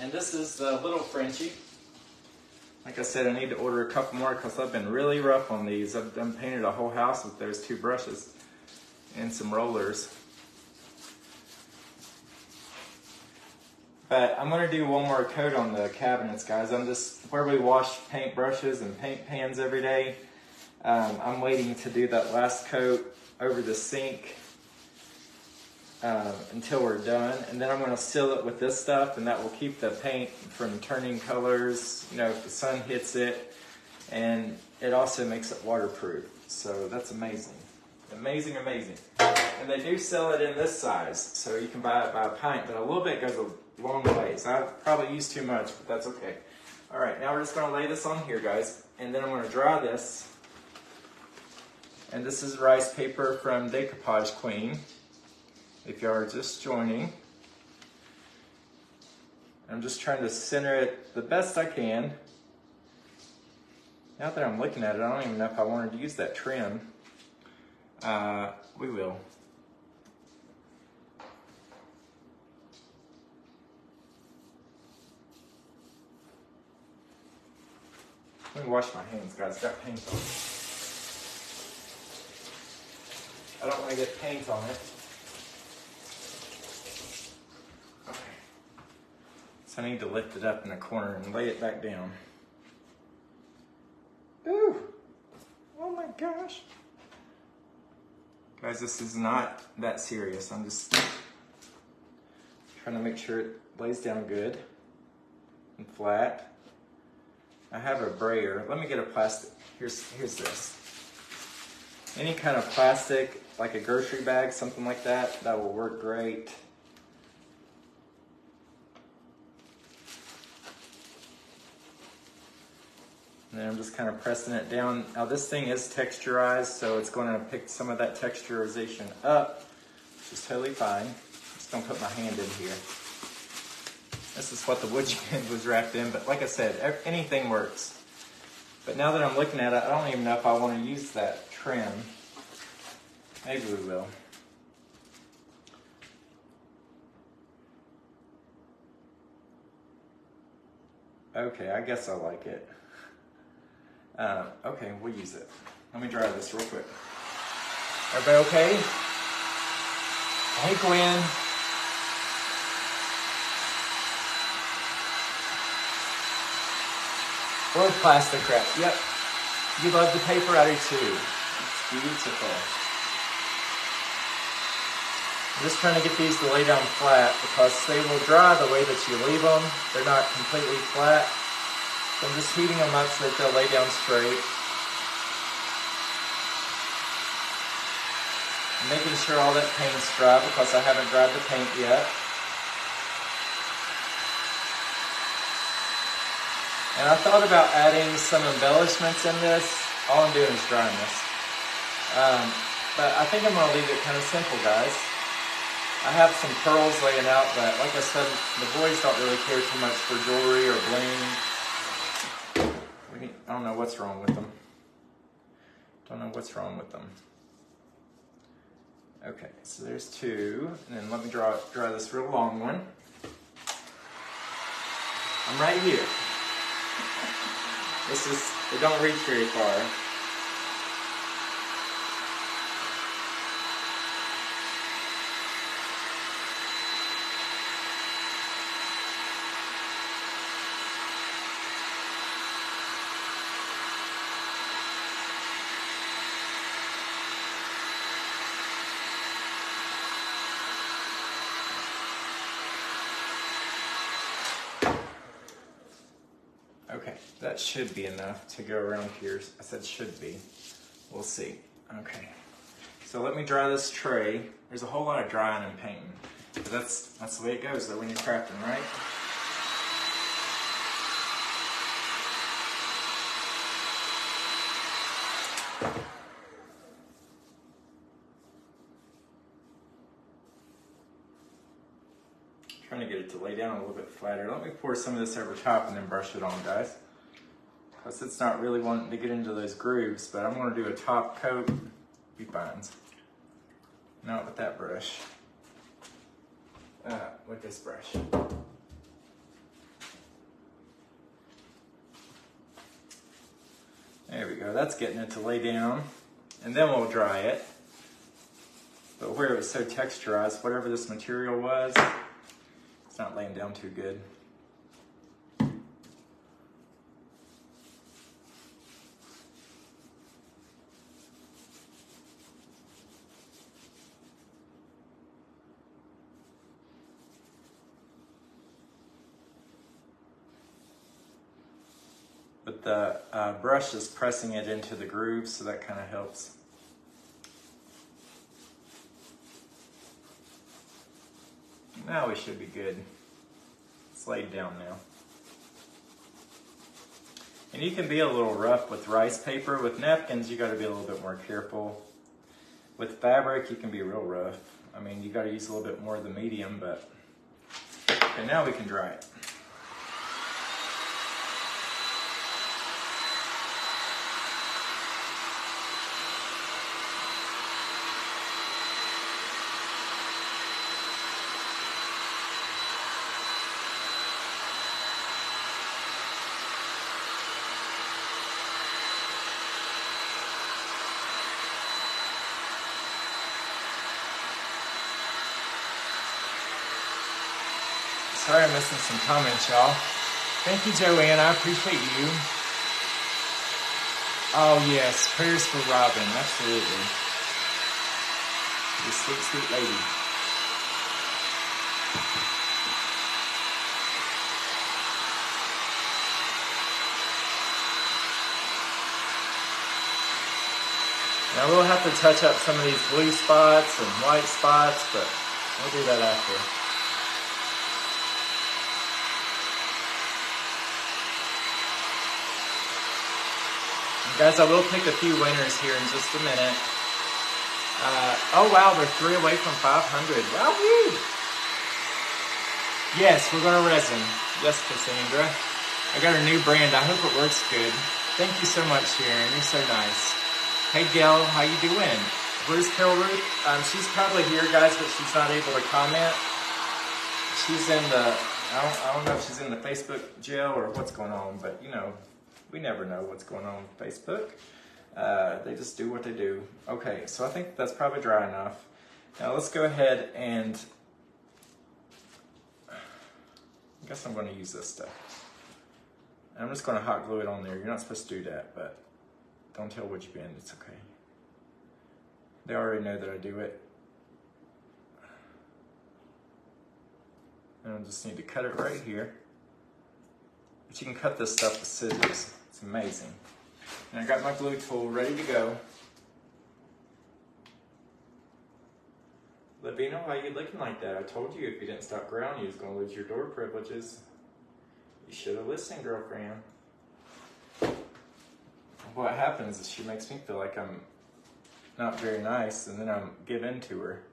And this is the little Frenchie. Like I said, I need to order a couple more because I've been really rough on these. I've done painted a whole house with those two brushes and some rollers. But I'm going to do one more coat on the cabinets, guys. I'm just, where we wash paint brushes and paint pans every day, I'm waiting to do that last coat over the sink until we're done. And then I'm going to seal it with this stuff, and that will keep the paint from turning colors, you know, if the sun hits it. And it also makes it waterproof. So that's amazing. Amazing, amazing. And they do sell it in this size, so you can buy it by a pint, but a little bit goes a long ways. I probably use too much, but that's okay. All right, now we're just gonna lay this on here, guys, and then I'm gonna dry this. And this is rice paper from Decoupage Queen, if you are just joining. I'm just trying to center it the best I can. Now that I'm looking at it, I don't even know if I wanted to use that trim. We will. Let me wash my hands, guys. It's got paint on it. I don't want to get paint on it. Okay. So I need to lift it up in the corner and lay it back down. Ooh! Oh my gosh! Guys, this is not that serious. I'm just trying to make sure it lays down good and flat. I have a brayer. Let me get a plastic. Here's this. Any kind of plastic, like a grocery bag, something like that, that will work great. And then I'm just kind of pressing it down. Now this thing is texturized, so it's going to pick some of that texturization up, which is totally fine. I'm just going to put my hand in here. This is what the wood end was wrapped in, but like I said, anything works. But now that I'm looking at it, I don't even know if I want to use that trim. Maybe we will. Okay, I guess I like it. Okay, we'll use it. Let me dry this real quick. Everybody okay? Hey, Gwen. Or plastic wrap. Yep. You love the paper? I do too. It's beautiful. I'm just trying to get these to lay down flat because they will dry the way that you leave them. They're not completely flat. So I'm just heating them up so that they'll lay down straight. I'm making sure all that paint's dry because I haven't dried the paint yet. And I thought about adding some embellishments in this. All I'm doing is drying this. But I think I'm going to leave it kind of simple, guys. I have some pearls laying out, but like I said, the boys don't really care too much for jewelry or bling. I don't know what's wrong with them. Don't know what's wrong with them. Okay, so there's two, and then let me draw this real long one. I'm right here. It don't reach very far. Okay, that should be enough to go around here. I said should be. We'll see. Okay, so let me dry this tray. There's a whole lot of drying and painting. But that's the way it goes though when you're crafting, right? Trying to get it to lay down a little bit flatter. Let me pour some of this over top and then brush it on, guys. Because it's not really wanting to get into those grooves, but I'm going to do a top coat. Be fine. Not with that brush. With this brush. There we go. That's getting it to lay down. And then we'll dry it. But where it was so texturized, whatever this material was, not laying down too good. But the brush is pressing it into the grooves, so that kind of helps. Now we should be good. It's laid down now. And you can be a little rough with rice paper. With napkins, you got to be a little bit more careful. With fabric, you can be real rough. I mean, you got to use a little bit more of the medium, but okay, now we can dry it. Sorry I'm missing some comments, y'all. Thank you, Joanne. I appreciate you. Oh, yes. Prayers for Robin. Absolutely. You sweet, sweet lady. Now we'll have to touch up some of these blue spots and white spots, but we'll do that after. Guys, I will pick a few winners here in just a minute. Oh wow, they're 3 away from 500. Wow, woo! Yes, we're gonna resin. Yes, Cassandra. I got a new brand. I hope it works good. Thank you so much, Sharon. You're so nice. Hey, Gail, how you doing? Where's Carol Ruth? She's probably here, guys, but she's not able to comment. She's in the, I don't know if she's in the Facebook jail or what's going on, but you know, we never know what's going on with Facebook. They just do what they do. Okay, so I think that's probably dry enough. Now let's go ahead and, I guess I'm going to use this stuff. And I'm just gonna hot glue it on there. You're not supposed to do that, but don't tell Wood Bend, it's okay. They already know that I do it. And I just need to cut it right here. But you can cut this stuff with scissors. It's amazing. And I got my glue tool ready to go. Lavino, why are you looking like that? I told you if you didn't stop growling, you was gonna lose your door privileges. You should have listened, girlfriend. What happens is she makes me feel like I'm not very nice, and then I give in to her.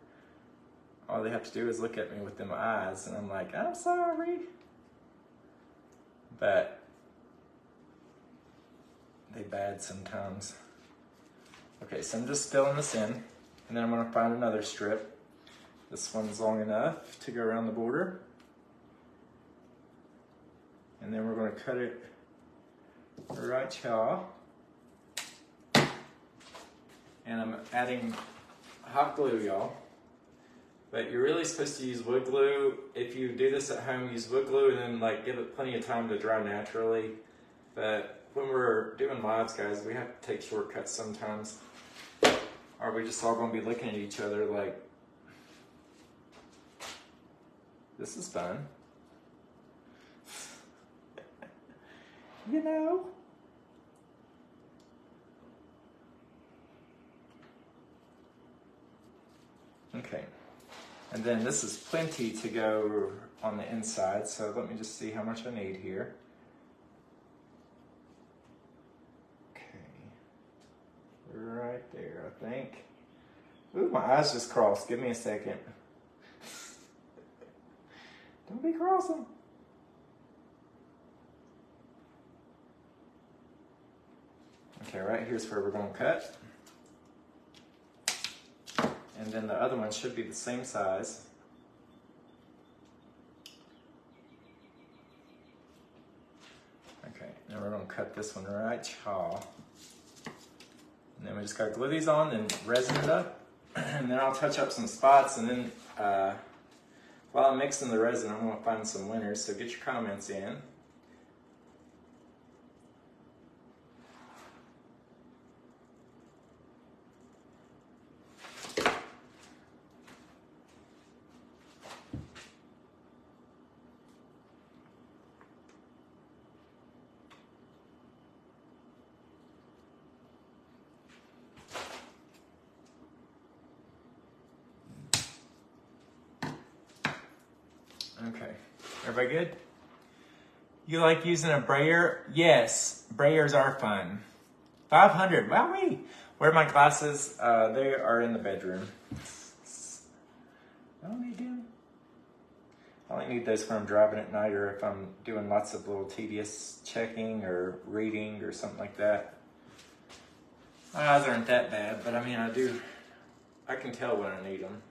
All they have to do is look at me with them eyes, and I'm like, I'm sorry. But they bad sometimes. Okay, so I'm just filling this in, and then I'm gonna find another strip. This one's long enough to go around the border. And then we're gonna cut it right here. And I'm adding hot glue, y'all. But you're really supposed to use wood glue. If you do this at home, use wood glue and then like give it plenty of time to dry naturally. But when we're doing lives, guys, we have to take shortcuts sometimes. Or we just all gonna be looking at each other like, this is fun. You know? Okay. And then this is plenty to go on the inside, so let me just see how much I need here. Okay. Right there, I think. Ooh, my eyes just crossed. Give me a second. Don't be crossing. Okay, right here's where we're going to cut. And then the other one should be the same size. Okay, now we're going to cut this one right here. And then we just got to glue these on and resin it up. And then I'll touch up some spots, and then while I'm mixing the resin, I'm going to find some winners, so get your comments in. Okay, everybody good? You like using a brayer? Yes, brayers are fun. 500, wowee. Where are my glasses? They are in the bedroom. What do they do? I only need those when I'm driving at night or if I'm doing lots of little tedious checking or reading or something like that. My eyes aren't that bad, but I mean, I can tell when I need them.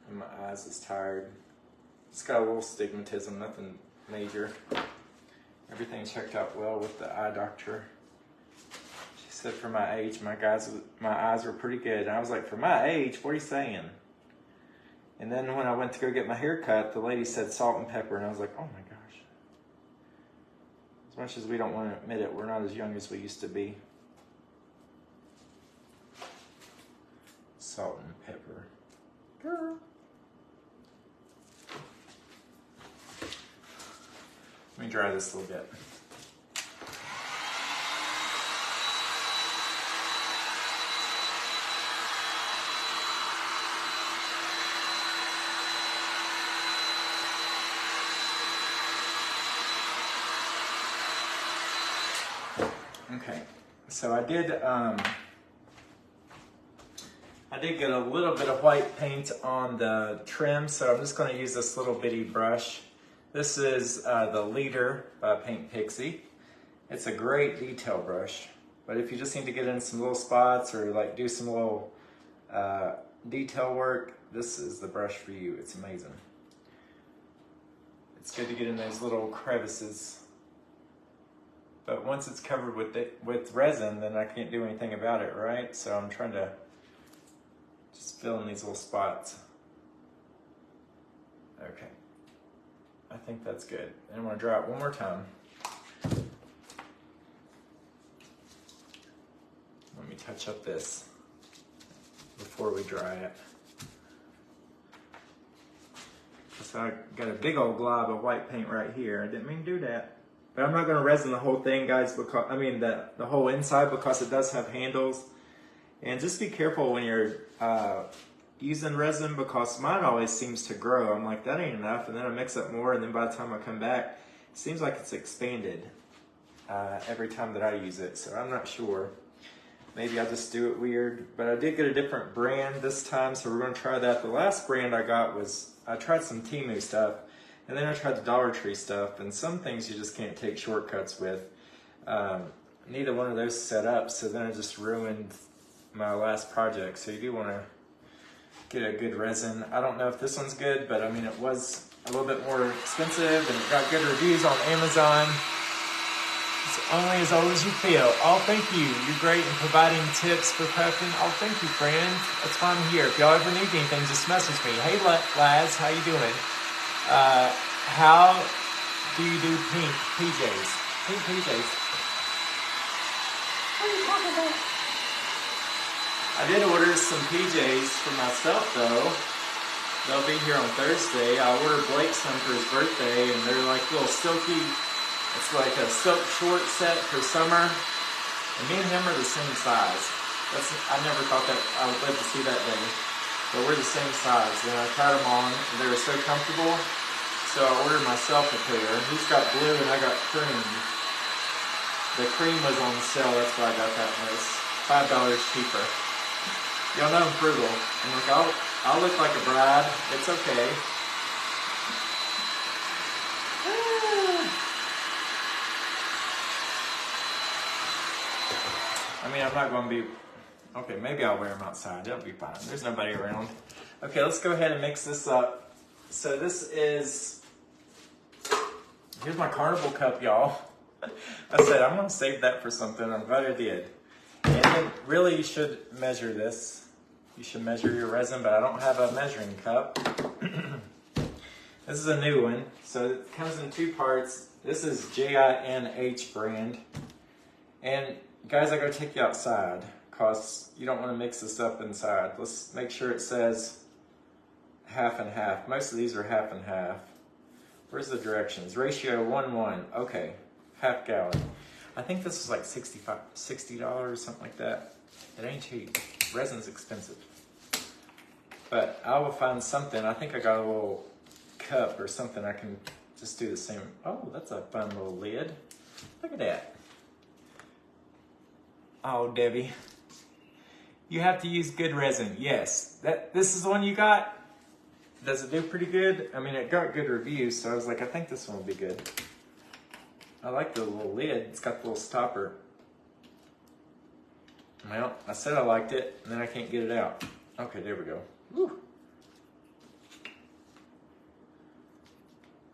And my eyes is tired. Just got a little stigmatism, nothing major. Everything checked out well with the eye doctor. She said for my age, my eyes were pretty good. And I was like, for my age, what are you saying? And then when I went to go get my hair cut, the lady said salt and pepper, and I was like, oh my gosh. As much as we don't want to admit it, we're not as young as we used to be. Salt and pepper. Girl. Let me dry this a little bit. Okay, so I did get a little bit of white paint on the trim, so I'm just going to use this little bitty brush. This is the Leader by Paint Pixie. It's a great detail brush, but if you just need to get in some little spots or like do some little detail work, this is the brush for you. It's amazing. It's good to get in those little crevices. But once it's covered with resin, then I can't do anything about it, right? So I'm trying to just fill in these little spots. Okay. I think that's good. And I'm gonna dry it one more time. Let me touch up this before we dry it. So I got a big old glob of white paint right here. I didn't mean to do that. But I'm not gonna resin the whole thing, guys, because I mean the whole inside, because it does have handles. And just be careful when you're using resin, because mine always seems to grow. I'm like, that ain't enough, and then I mix up more, and then by the time I come back, it seems like it's expanded every time that I use it. So I'm not sure. Maybe I'll just do it weird. But I did get a different brand this time, so we're gonna try that. The last brand I got was, I tried some Temu stuff, and then I tried the Dollar Tree stuff, and some things you just can't take shortcuts with. Neither one of those set up, so then I just ruined my last project. So you do want to get a good resin. I don't know if this one's good, but I mean, it was a little bit more expensive, and it got good reviews on Amazon. It's only as old as you feel. Oh, thank you. You're great in providing tips for crafting. Oh, thank you, friend. That's why I'm here. If y'all ever need anything, just message me. Hey, Laz, how you doing? How do you do pink PJs? Pink PJs. What are you talking about? I did order some PJs for myself, though. They'll be here on Thursday. I ordered Blake some for his birthday, and they're like little silky. It's like a silk short set for summer, and me and him are the same size. I never thought that I would live to see that day, but we're the same size. And I tried them on, and they were so comfortable, so I ordered myself a pair. He's got blue, and I got cream. The cream was on sale, that's why I got that one. It's $5 cheaper. Y'all know I'm frugal. I'm like, I'll look like a bride. It's okay. I mean, I'm not going to be, okay, maybe I'll wear them outside. It'll be fine. There's nobody around. Okay, let's go ahead and mix this up. So this is, here's my carnival cup, y'all. I said, I'm going to save that for something. I'm glad I did. And then really you should measure this. You should measure your resin, but I don't have a measuring cup. This is a new one. So it comes in two parts. This is JINH brand. And guys, I gotta take you outside because you don't want to mix this up inside. Let's make sure it says half and half. Most of these are half and half. Where's the directions? Ratio 1:1. Okay, half gallon. I think this is like $60, something like that. It ain't cheap. Resin's expensive. But I will find something. I think I got a little cup or something I can just do the same. Oh, that's a fun little lid. Look at that. Oh, Debbie, you have to use good resin. Yes, this is the one you got. Does it do pretty good? I mean, it got good reviews, so I was like, I think this one will be good. I like the little lid. It's got the little stopper. Well, I said I liked it, and then I can't get it out. Okay, there we go. Woo.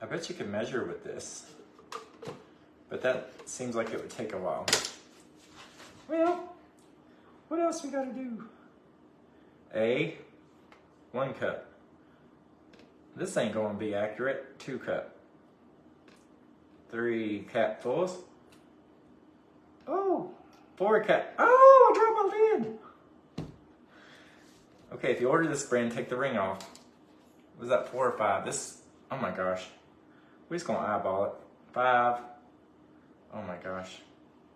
I bet you can measure with this, but that seems like it would take a while. Well, what else we gotta do? 1 cup. This ain't gonna be accurate. 2 cup. 3 capfuls. Oh, 4 cap. Oh, I dropped my lid. Okay, if you order this brand, take the ring off. Was that 4 or 5? This, oh my gosh. We're just gonna eyeball it. 5. Oh my gosh.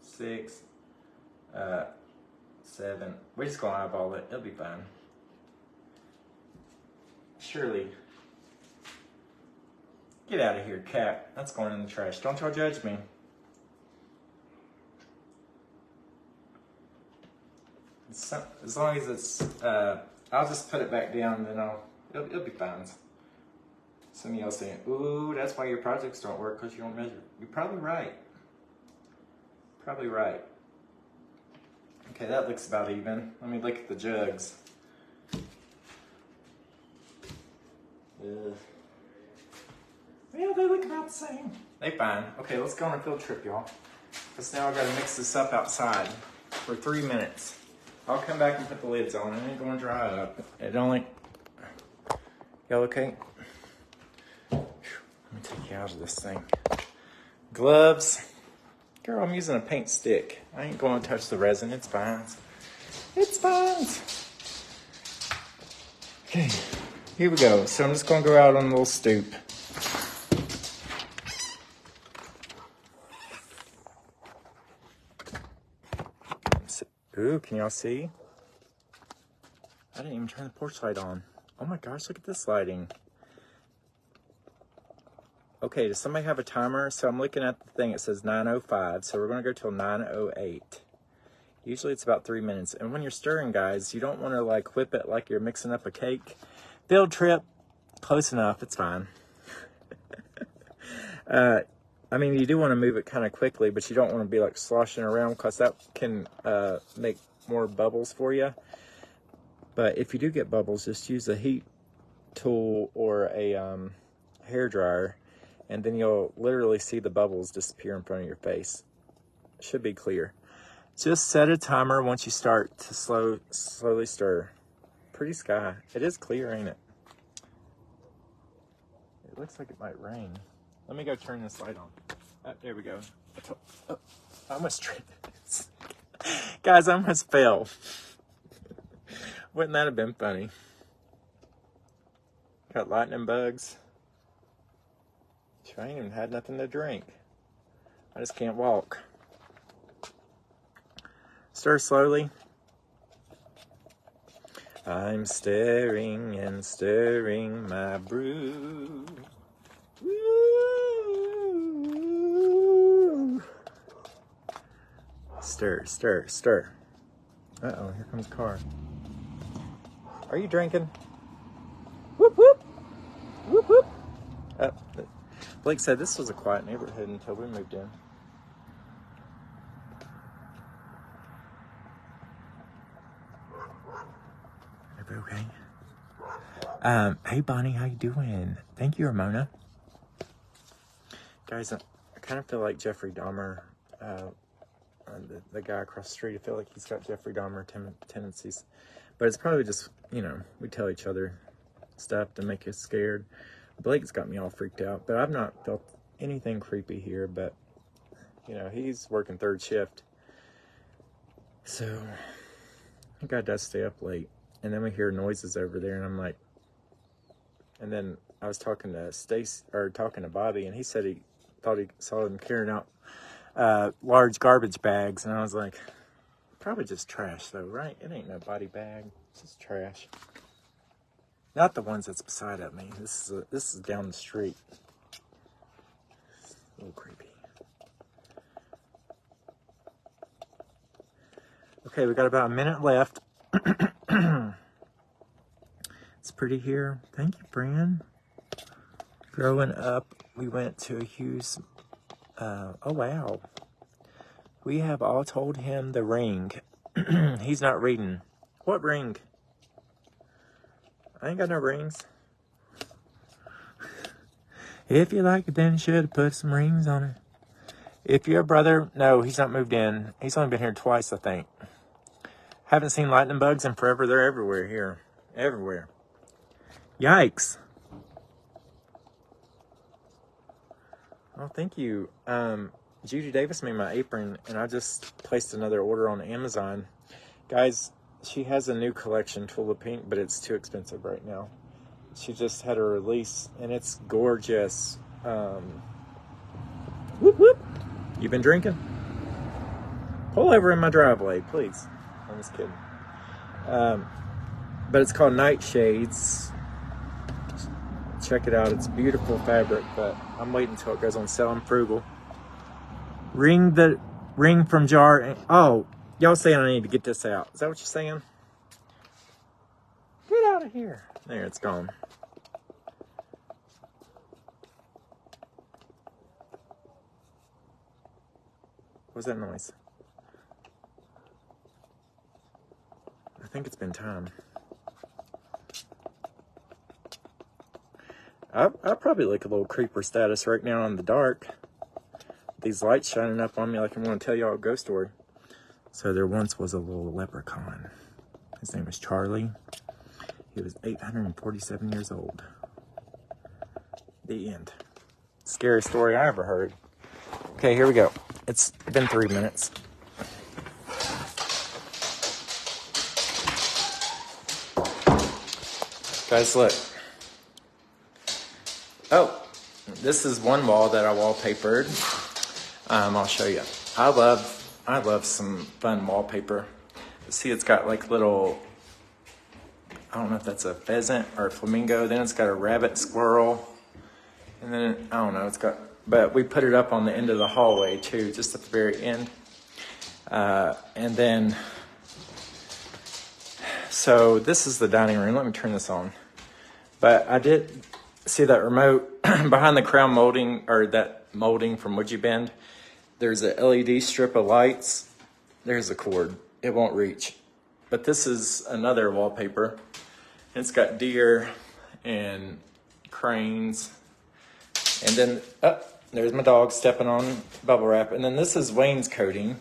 6. 7. We're just gonna eyeball it. It'll be fine. Surely. Get out of here, Cap. That's going in the trash. Don't y'all judge me. As long as it's, I'll just put it back down, and then it'll be fine. Some of y'all saying, ooh, that's why your projects don't work, because you don't measure. You're probably right. Probably right. Okay, that looks about even. Let me look at the jugs. Yeah, they look about the same. They fine. Okay, let's go on a field trip, y'all. Because now I gotta mix this up outside for 3 minutes. I'll come back and put the lids on. It ain't gonna dry up. It only, y'all okay? Let me take you out of this thing. Gloves. Girl, I'm using a paint stick. I ain't going to touch the resin. It's fine. It's fine. Okay, here we go. So I'm just going to go out on a little stoop. Ooh, can y'all see? I didn't even turn the porch light on. Oh my gosh, look at this lighting. Okay, does somebody have a timer? So I'm looking at the thing, it says 9:05, so we're gonna go till 9:08. Usually it's about 3 minutes. And when you're stirring, guys, you don't wanna like whip it like you're mixing up a cake. Field trip, close enough, it's fine. I mean, you do wanna move it kind of quickly, but you don't wanna be like sloshing around because that can make more bubbles for you. But if you do get bubbles, just use a heat tool or a hair dryer, and then you'll literally see the bubbles disappear in front of your face. It should be clear. Just set a timer once you start to slowly stir. Pretty sky. It is clear, ain't it? It looks like it might rain. Let me go turn this light on. Oh, there we go. Oh, I almost tripped. Guys, I almost fell. Wouldn't that have been funny? Got lightning bugs. I ain't even had nothing to drink. I just can't walk. Stir slowly. I'm stirring and stirring my brew. Woo. Stir, stir, stir. Uh-oh, here comes the car. Are you drinking? Whoop, whoop. Whoop, whoop. Blake said this was a quiet neighborhood until we moved in. Everybody okay? Hey Bonnie, how you doing? Thank you, Ramona. Guys, I kind of feel like Jeffrey Dahmer, the guy across the street. I feel like he's got Jeffrey Dahmer tendencies. But it's probably just, you know, we tell each other stuff to make us scared. Blake's got me all freaked out, but I've not felt anything creepy here. But, you know, he's working third shift. So, I guy does stay up late. And then we hear noises over there, and I'm like, and then I was talking to talking to Bobby, and he said he thought he saw them carrying out large garbage bags, and I was like, probably just trash though, right? It ain't no body bag, it's just trash. Not the ones that's beside of me. This is down the street. It's a little creepy. Okay, we got about a minute left. It's pretty here. Thank you, Fran. Growing up, we went to a Hughes. Oh, wow. We have all told him the ring. He's not reading. What ring? I ain't got no rings. If you like it, then you should have put some rings on it. If your brother... No, he's not moved in. He's only been here twice, I think. Haven't seen lightning bugs in forever. They're everywhere here. Everywhere. Yikes. Oh, thank you. Judy Davis made my apron, and I just placed another order on Amazon. Guys, she has a new collection, Tulip Pink, but it's too expensive right now. She just had a release, and it's gorgeous. Whoop, whoop. You been drinking? Pull over in my driveway, please. I'm just kidding. But it's called Nightshades. Check it out. It's beautiful fabric, but I'm waiting until it goes on sale. I'm frugal. Ring from jar. Oh, y'all saying I need to get this out. Is that what you're saying? Get out of here. There, it's gone. What was that noise? I think it's been time. I probably look a little creeper status right now in the dark. These lights shining up on me like I want to tell y'all a ghost story. So there once was a little leprechaun. His name was Charlie. He was 847 years old. The end. scariest story I ever heard. Okay, here we go. It's been 3 minutes. Guys, look. Oh, this is one wall that I wallpapered. I'll show you. I love some fun wallpaper. See, it's got like little, I don't know if that's a pheasant or a flamingo. Then it's got a rabbit, squirrel. And then, I don't know, it's got, but we put it up on the end of the hallway too, just at the very end. And then, so this is the dining room. Let me turn this on. But I did see that remote behind the crown molding, or that molding from Would You Bend. There's a LED strip of lights. There's a cord. It won't reach. But this is another wallpaper. It's got deer and cranes. And then, there's my dog stepping on bubble wrap. And then this is wainscoting,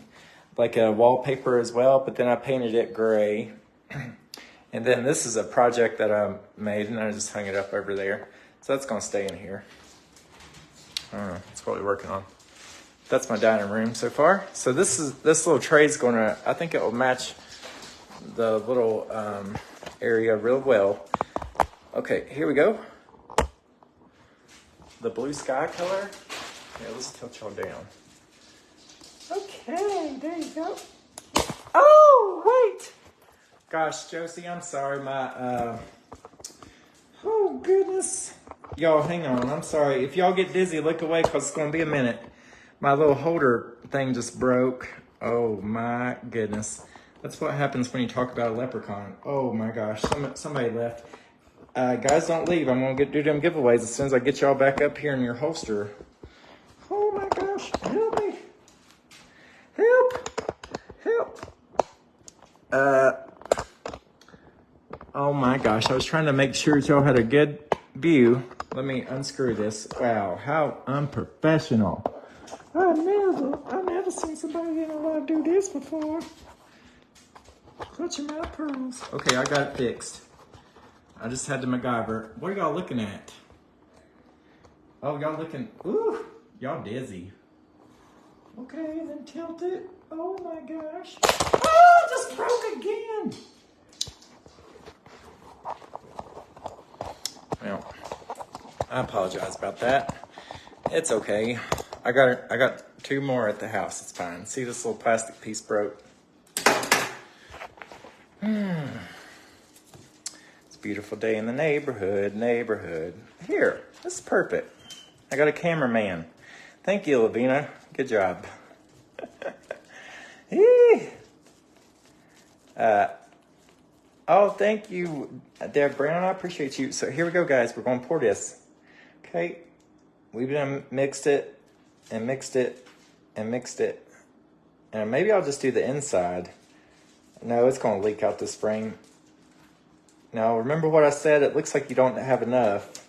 like a wallpaper as well, but then I painted it gray. And then this is a project that I made, and I just hung it up over there. So that's gonna stay in here. I don't know, that's what we're working on. That's my dining room so far. So this little tray is gonna, I think it will match the little area real well. Okay, here we go. The blue sky color. Yeah, let's tilt y'all down. Okay, there you go. Oh, wait. Gosh, Josie, I'm sorry. Oh, goodness. Y'all, hang on. I'm sorry. If y'all get dizzy, look away because it's going to be a minute. My little holder thing just broke. Oh, my goodness. That's what happens when you talk about a leprechaun. Oh, my gosh. Somebody left. Guys, don't leave. I'm going to do them giveaways as soon as I get y'all back up here in your holster. Oh, my gosh. Help me. Help. Oh my gosh, I was trying to make sure y'all had a good view. Let me unscrew this. Wow, how unprofessional. I've never seen somebody in a live do this before. Clutching my pearls. Okay, I got it fixed. I just had to MacGyver. What are y'all looking at? Oh, y'all looking, ooh, y'all dizzy. Okay, and then tilt it. Oh my gosh. Oh, it just broke again. Well, I apologize about that. It's okay. I got 2 more at the house. It's fine. See, this little plastic piece broke. It's a beautiful day in the neighborhood. Here, this is perfect. I got a cameraman. Thank you, Lavina. Good job. Oh, thank you, Deb Brown. I appreciate you. So here we go, guys. We're going to pour this. Okay. We've done mixed it and mixed it and mixed it. And maybe I'll just do the inside. No, it's going to leak out the spring. Now, remember what I said? It looks like you don't have enough.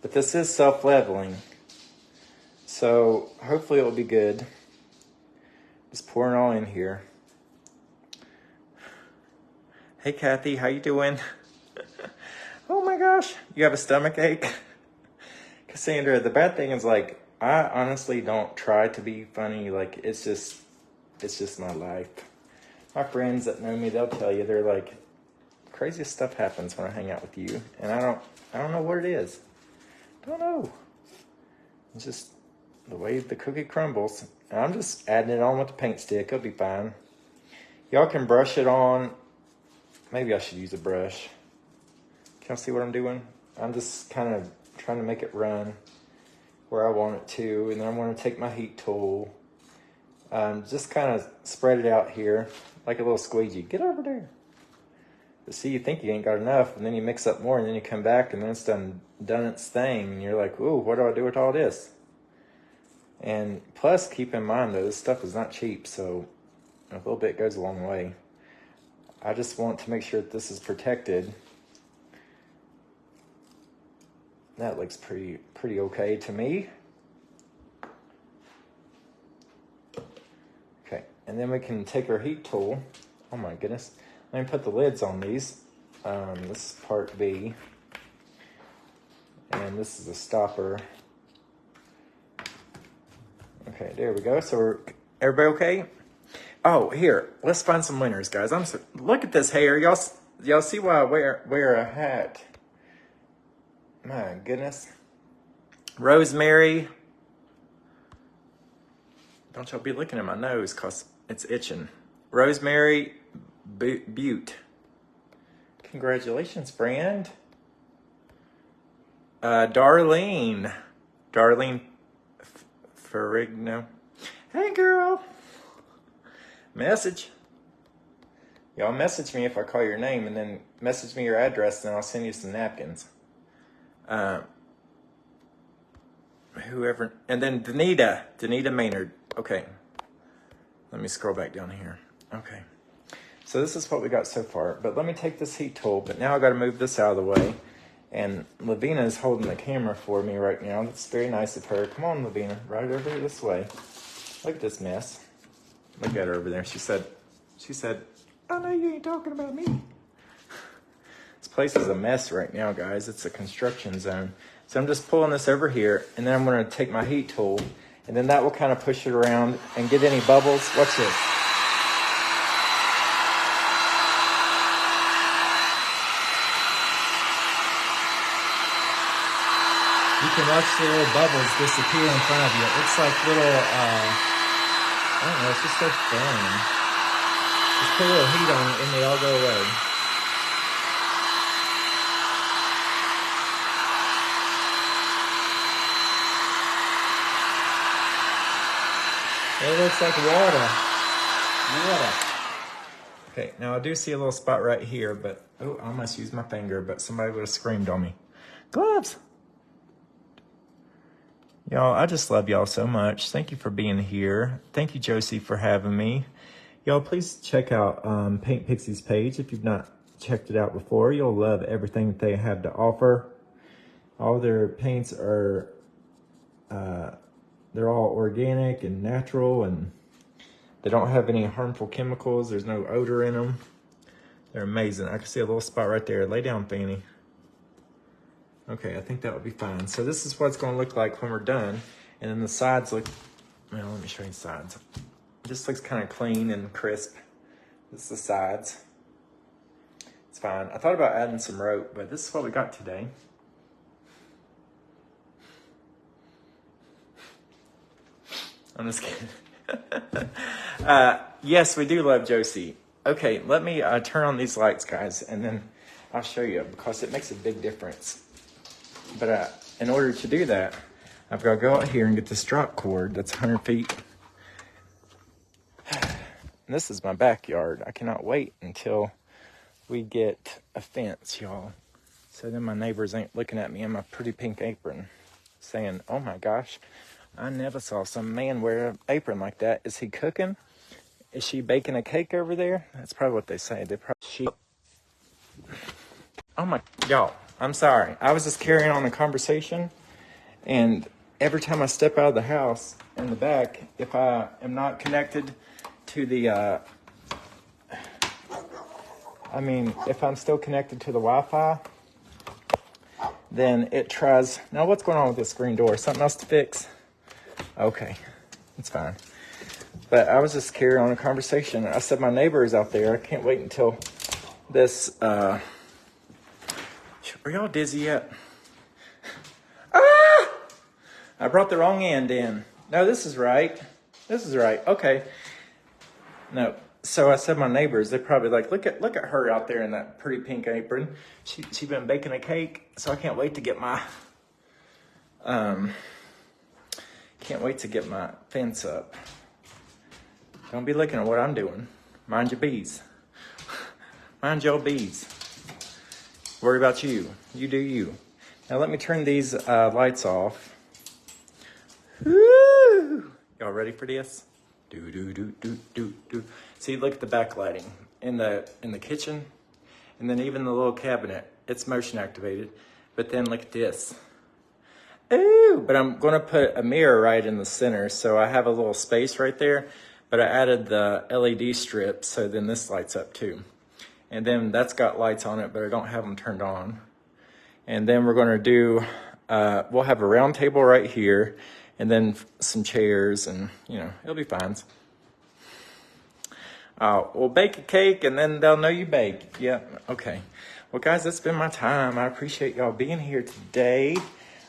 But this is self-leveling. So hopefully it will be good. Just pouring all in here. Hey Kathy, how you doing? Oh my gosh, you have a stomach ache? Cassandra, the bad thing is like, I honestly don't try to be funny. Like it's just my life. My friends that know me, they'll tell you, they're like, craziest stuff happens when I hang out with you. And I don't know what it is. Don't know. It's just the way the cookie crumbles. And I'm just adding it on with the paint stick. It'll be fine. Y'all can brush it on. Maybe I should use a brush. Can y'all see what I'm doing? I'm just kind of trying to make it run where I want it to. And then I want to take my heat tool. Just kind of spread it out here like a little squeegee. Get over there. But see, you think you ain't got enough. And then you mix up more. And then you come back and then it's done its thing. And you're like, ooh, what do I do with all this? And plus, keep in mind, though, this stuff is not cheap. So a little bit goes a long way. I just want to make sure that this is protected. That looks pretty okay to me. Okay, and then we can take our heat tool. Oh my goodness. Let me put the lids on these. This is part B. And this is a stopper. Okay, there we go. So everybody okay? Oh, here, let's find some winners, guys. Look at this hair. Y'all see why I wear a hat? My goodness. Rosemary. Don't y'all be looking at my nose because it's itching. Rosemary Butte. Congratulations, friend. Darlene Ferrigno. Hey, girl. Message. Y'all message me if I call your name, and then message me your address, and I'll send you some napkins. Whoever, and then Danita Maynard. Okay. Let me scroll back down here. Okay. So this is what we got so far, but let me take this heat tool, but now I got to move this out of the way. And Lavina is holding the camera for me right now. That's very nice of her. Come on, Lavina, right over here this way. Look at this mess. Look at her over there. She said, I know you ain't talking about me. This place is a mess right now, guys. It's a construction zone. So I'm just pulling this over here, and then I'm going to take my heat tool, and then that will kind of push it around and get any bubbles. Watch this. You can watch the little bubbles disappear in front of you. It looks like little, I don't know, it's just so fun. Just put a little heat on it and they all go away. It looks like water. Okay, now I do see a little spot right here, but, oh, I almost used my finger, but somebody would have screamed on me. Gloves! Y'all, I just love y'all so much. Thank you for being here. Thank you, Josie, for having me. Y'all, please check out Paint Pixie's page. If you've not checked it out before, you'll love everything that they have to offer. All their paints are, they're all organic and natural, and they don't have any harmful chemicals. There's no odor in them. They're amazing. I can see a little spot right there. Lay down, Fanny. Okay, I think that would be fine. So this is what it's gonna look like when we're done. And then the sides look, well, let me show you the sides. It just looks kind of clean and crisp. This is the sides. It's fine. I thought about adding some rope, but this is what we got today. I'm just kidding. Yes, we do love Josie. Okay, let me turn on these lights, guys, and then I'll show you because it makes a big difference. But in order to do that, I've got to go out here and get this drop cord that's 100 feet. And this is my backyard. I cannot wait until we get a fence, y'all. So then my neighbors ain't looking at me in my pretty pink apron saying, oh my gosh, I never saw some man wear an apron like that. Is he cooking? Is she baking a cake over there? That's probably what they say. They probably, oh my, y'all. I'm sorry. I was just carrying on the conversation, and every time I step out of the house in the back, if I am not connected to the, if I'm still connected to the Wi-Fi, then it tries. Now, what's going on with this screen door? Something else to fix? Okay, it's fine. But I was just carrying on a conversation. I said my neighbor is out there. I can't wait until this, are y'all dizzy yet? Ah! I brought the wrong end in. No, this is right. This is right. Okay. No. So I said my neighbors, they're probably like, look at her out there in that pretty pink apron. She been baking a cake. So I can't wait to get my fence up. Don't be looking at what I'm doing. Mind your bees. Mind your bees. Worry about you. You do you. Now let me turn these lights off. Woo! Y'all ready for this? Do do do do do do. See, look at the backlighting in the kitchen, and then even the little cabinet. It's motion activated. But then look at this. Ooh! But I'm gonna put a mirror right in the center, so I have a little space right there. But I added the LED strip, so then this lights up too. And then that's got lights on it, but I don't have them turned on. And then we're gonna do, we'll have a round table right here. and then some chairs, and you know, it'll be fine. We'll bake a cake and then they'll know you bake. Yep. Okay. Well, guys, that's been my time. I appreciate y'all being here today.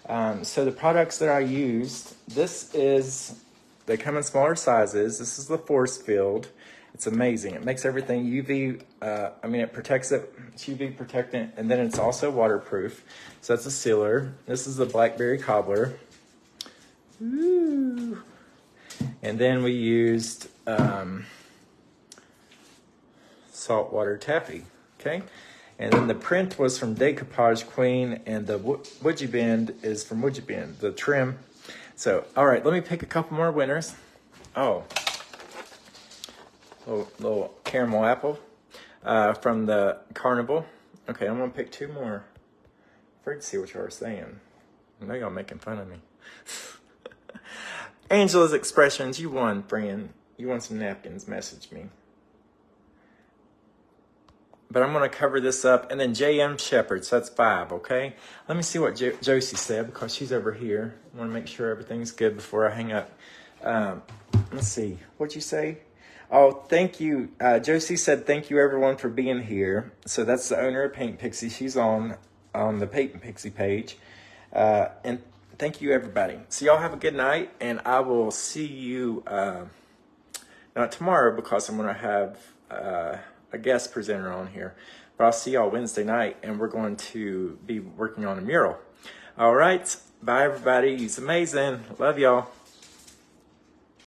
So the products that I used, they come in smaller sizes. This is the force field. It's amazing. It makes everything UV, it protects it. It's UV protectant, and then it's also waterproof. So that's a sealer. This is the blackberry cobbler. Ooh. And then we used saltwater taffy, okay? And then the print was from Decoupage Queen, and the Woodgie Bend is from Woodgie Bend, the trim. So, all right, let me pick a couple more winners. Oh, little caramel apple from the Carnival. Okay, I'm gonna pick two more. Afraid to see what y'all are saying. I know y'all making fun of me. Angela's Expressions, you won, friend. You won some napkins, message me. But I'm going to cover this up. And then J.M. Shepherd, so that's 5, okay? Let me see what Josie said, because she's over here. I want to make sure everything's good before I hang up. Let's see. What'd you say? Oh, thank you. Josie said, thank you, everyone, for being here. So that's the owner of Paint Pixie. She's on the Paint Pixie page. And thank you, everybody. So y'all have a good night, and I will see you not tomorrow, because I'm going to have a guest presenter on here. But I'll see y'all Wednesday night, and we're going to be working on a mural. All right. Bye, everybody. It's amazing. Love y'all.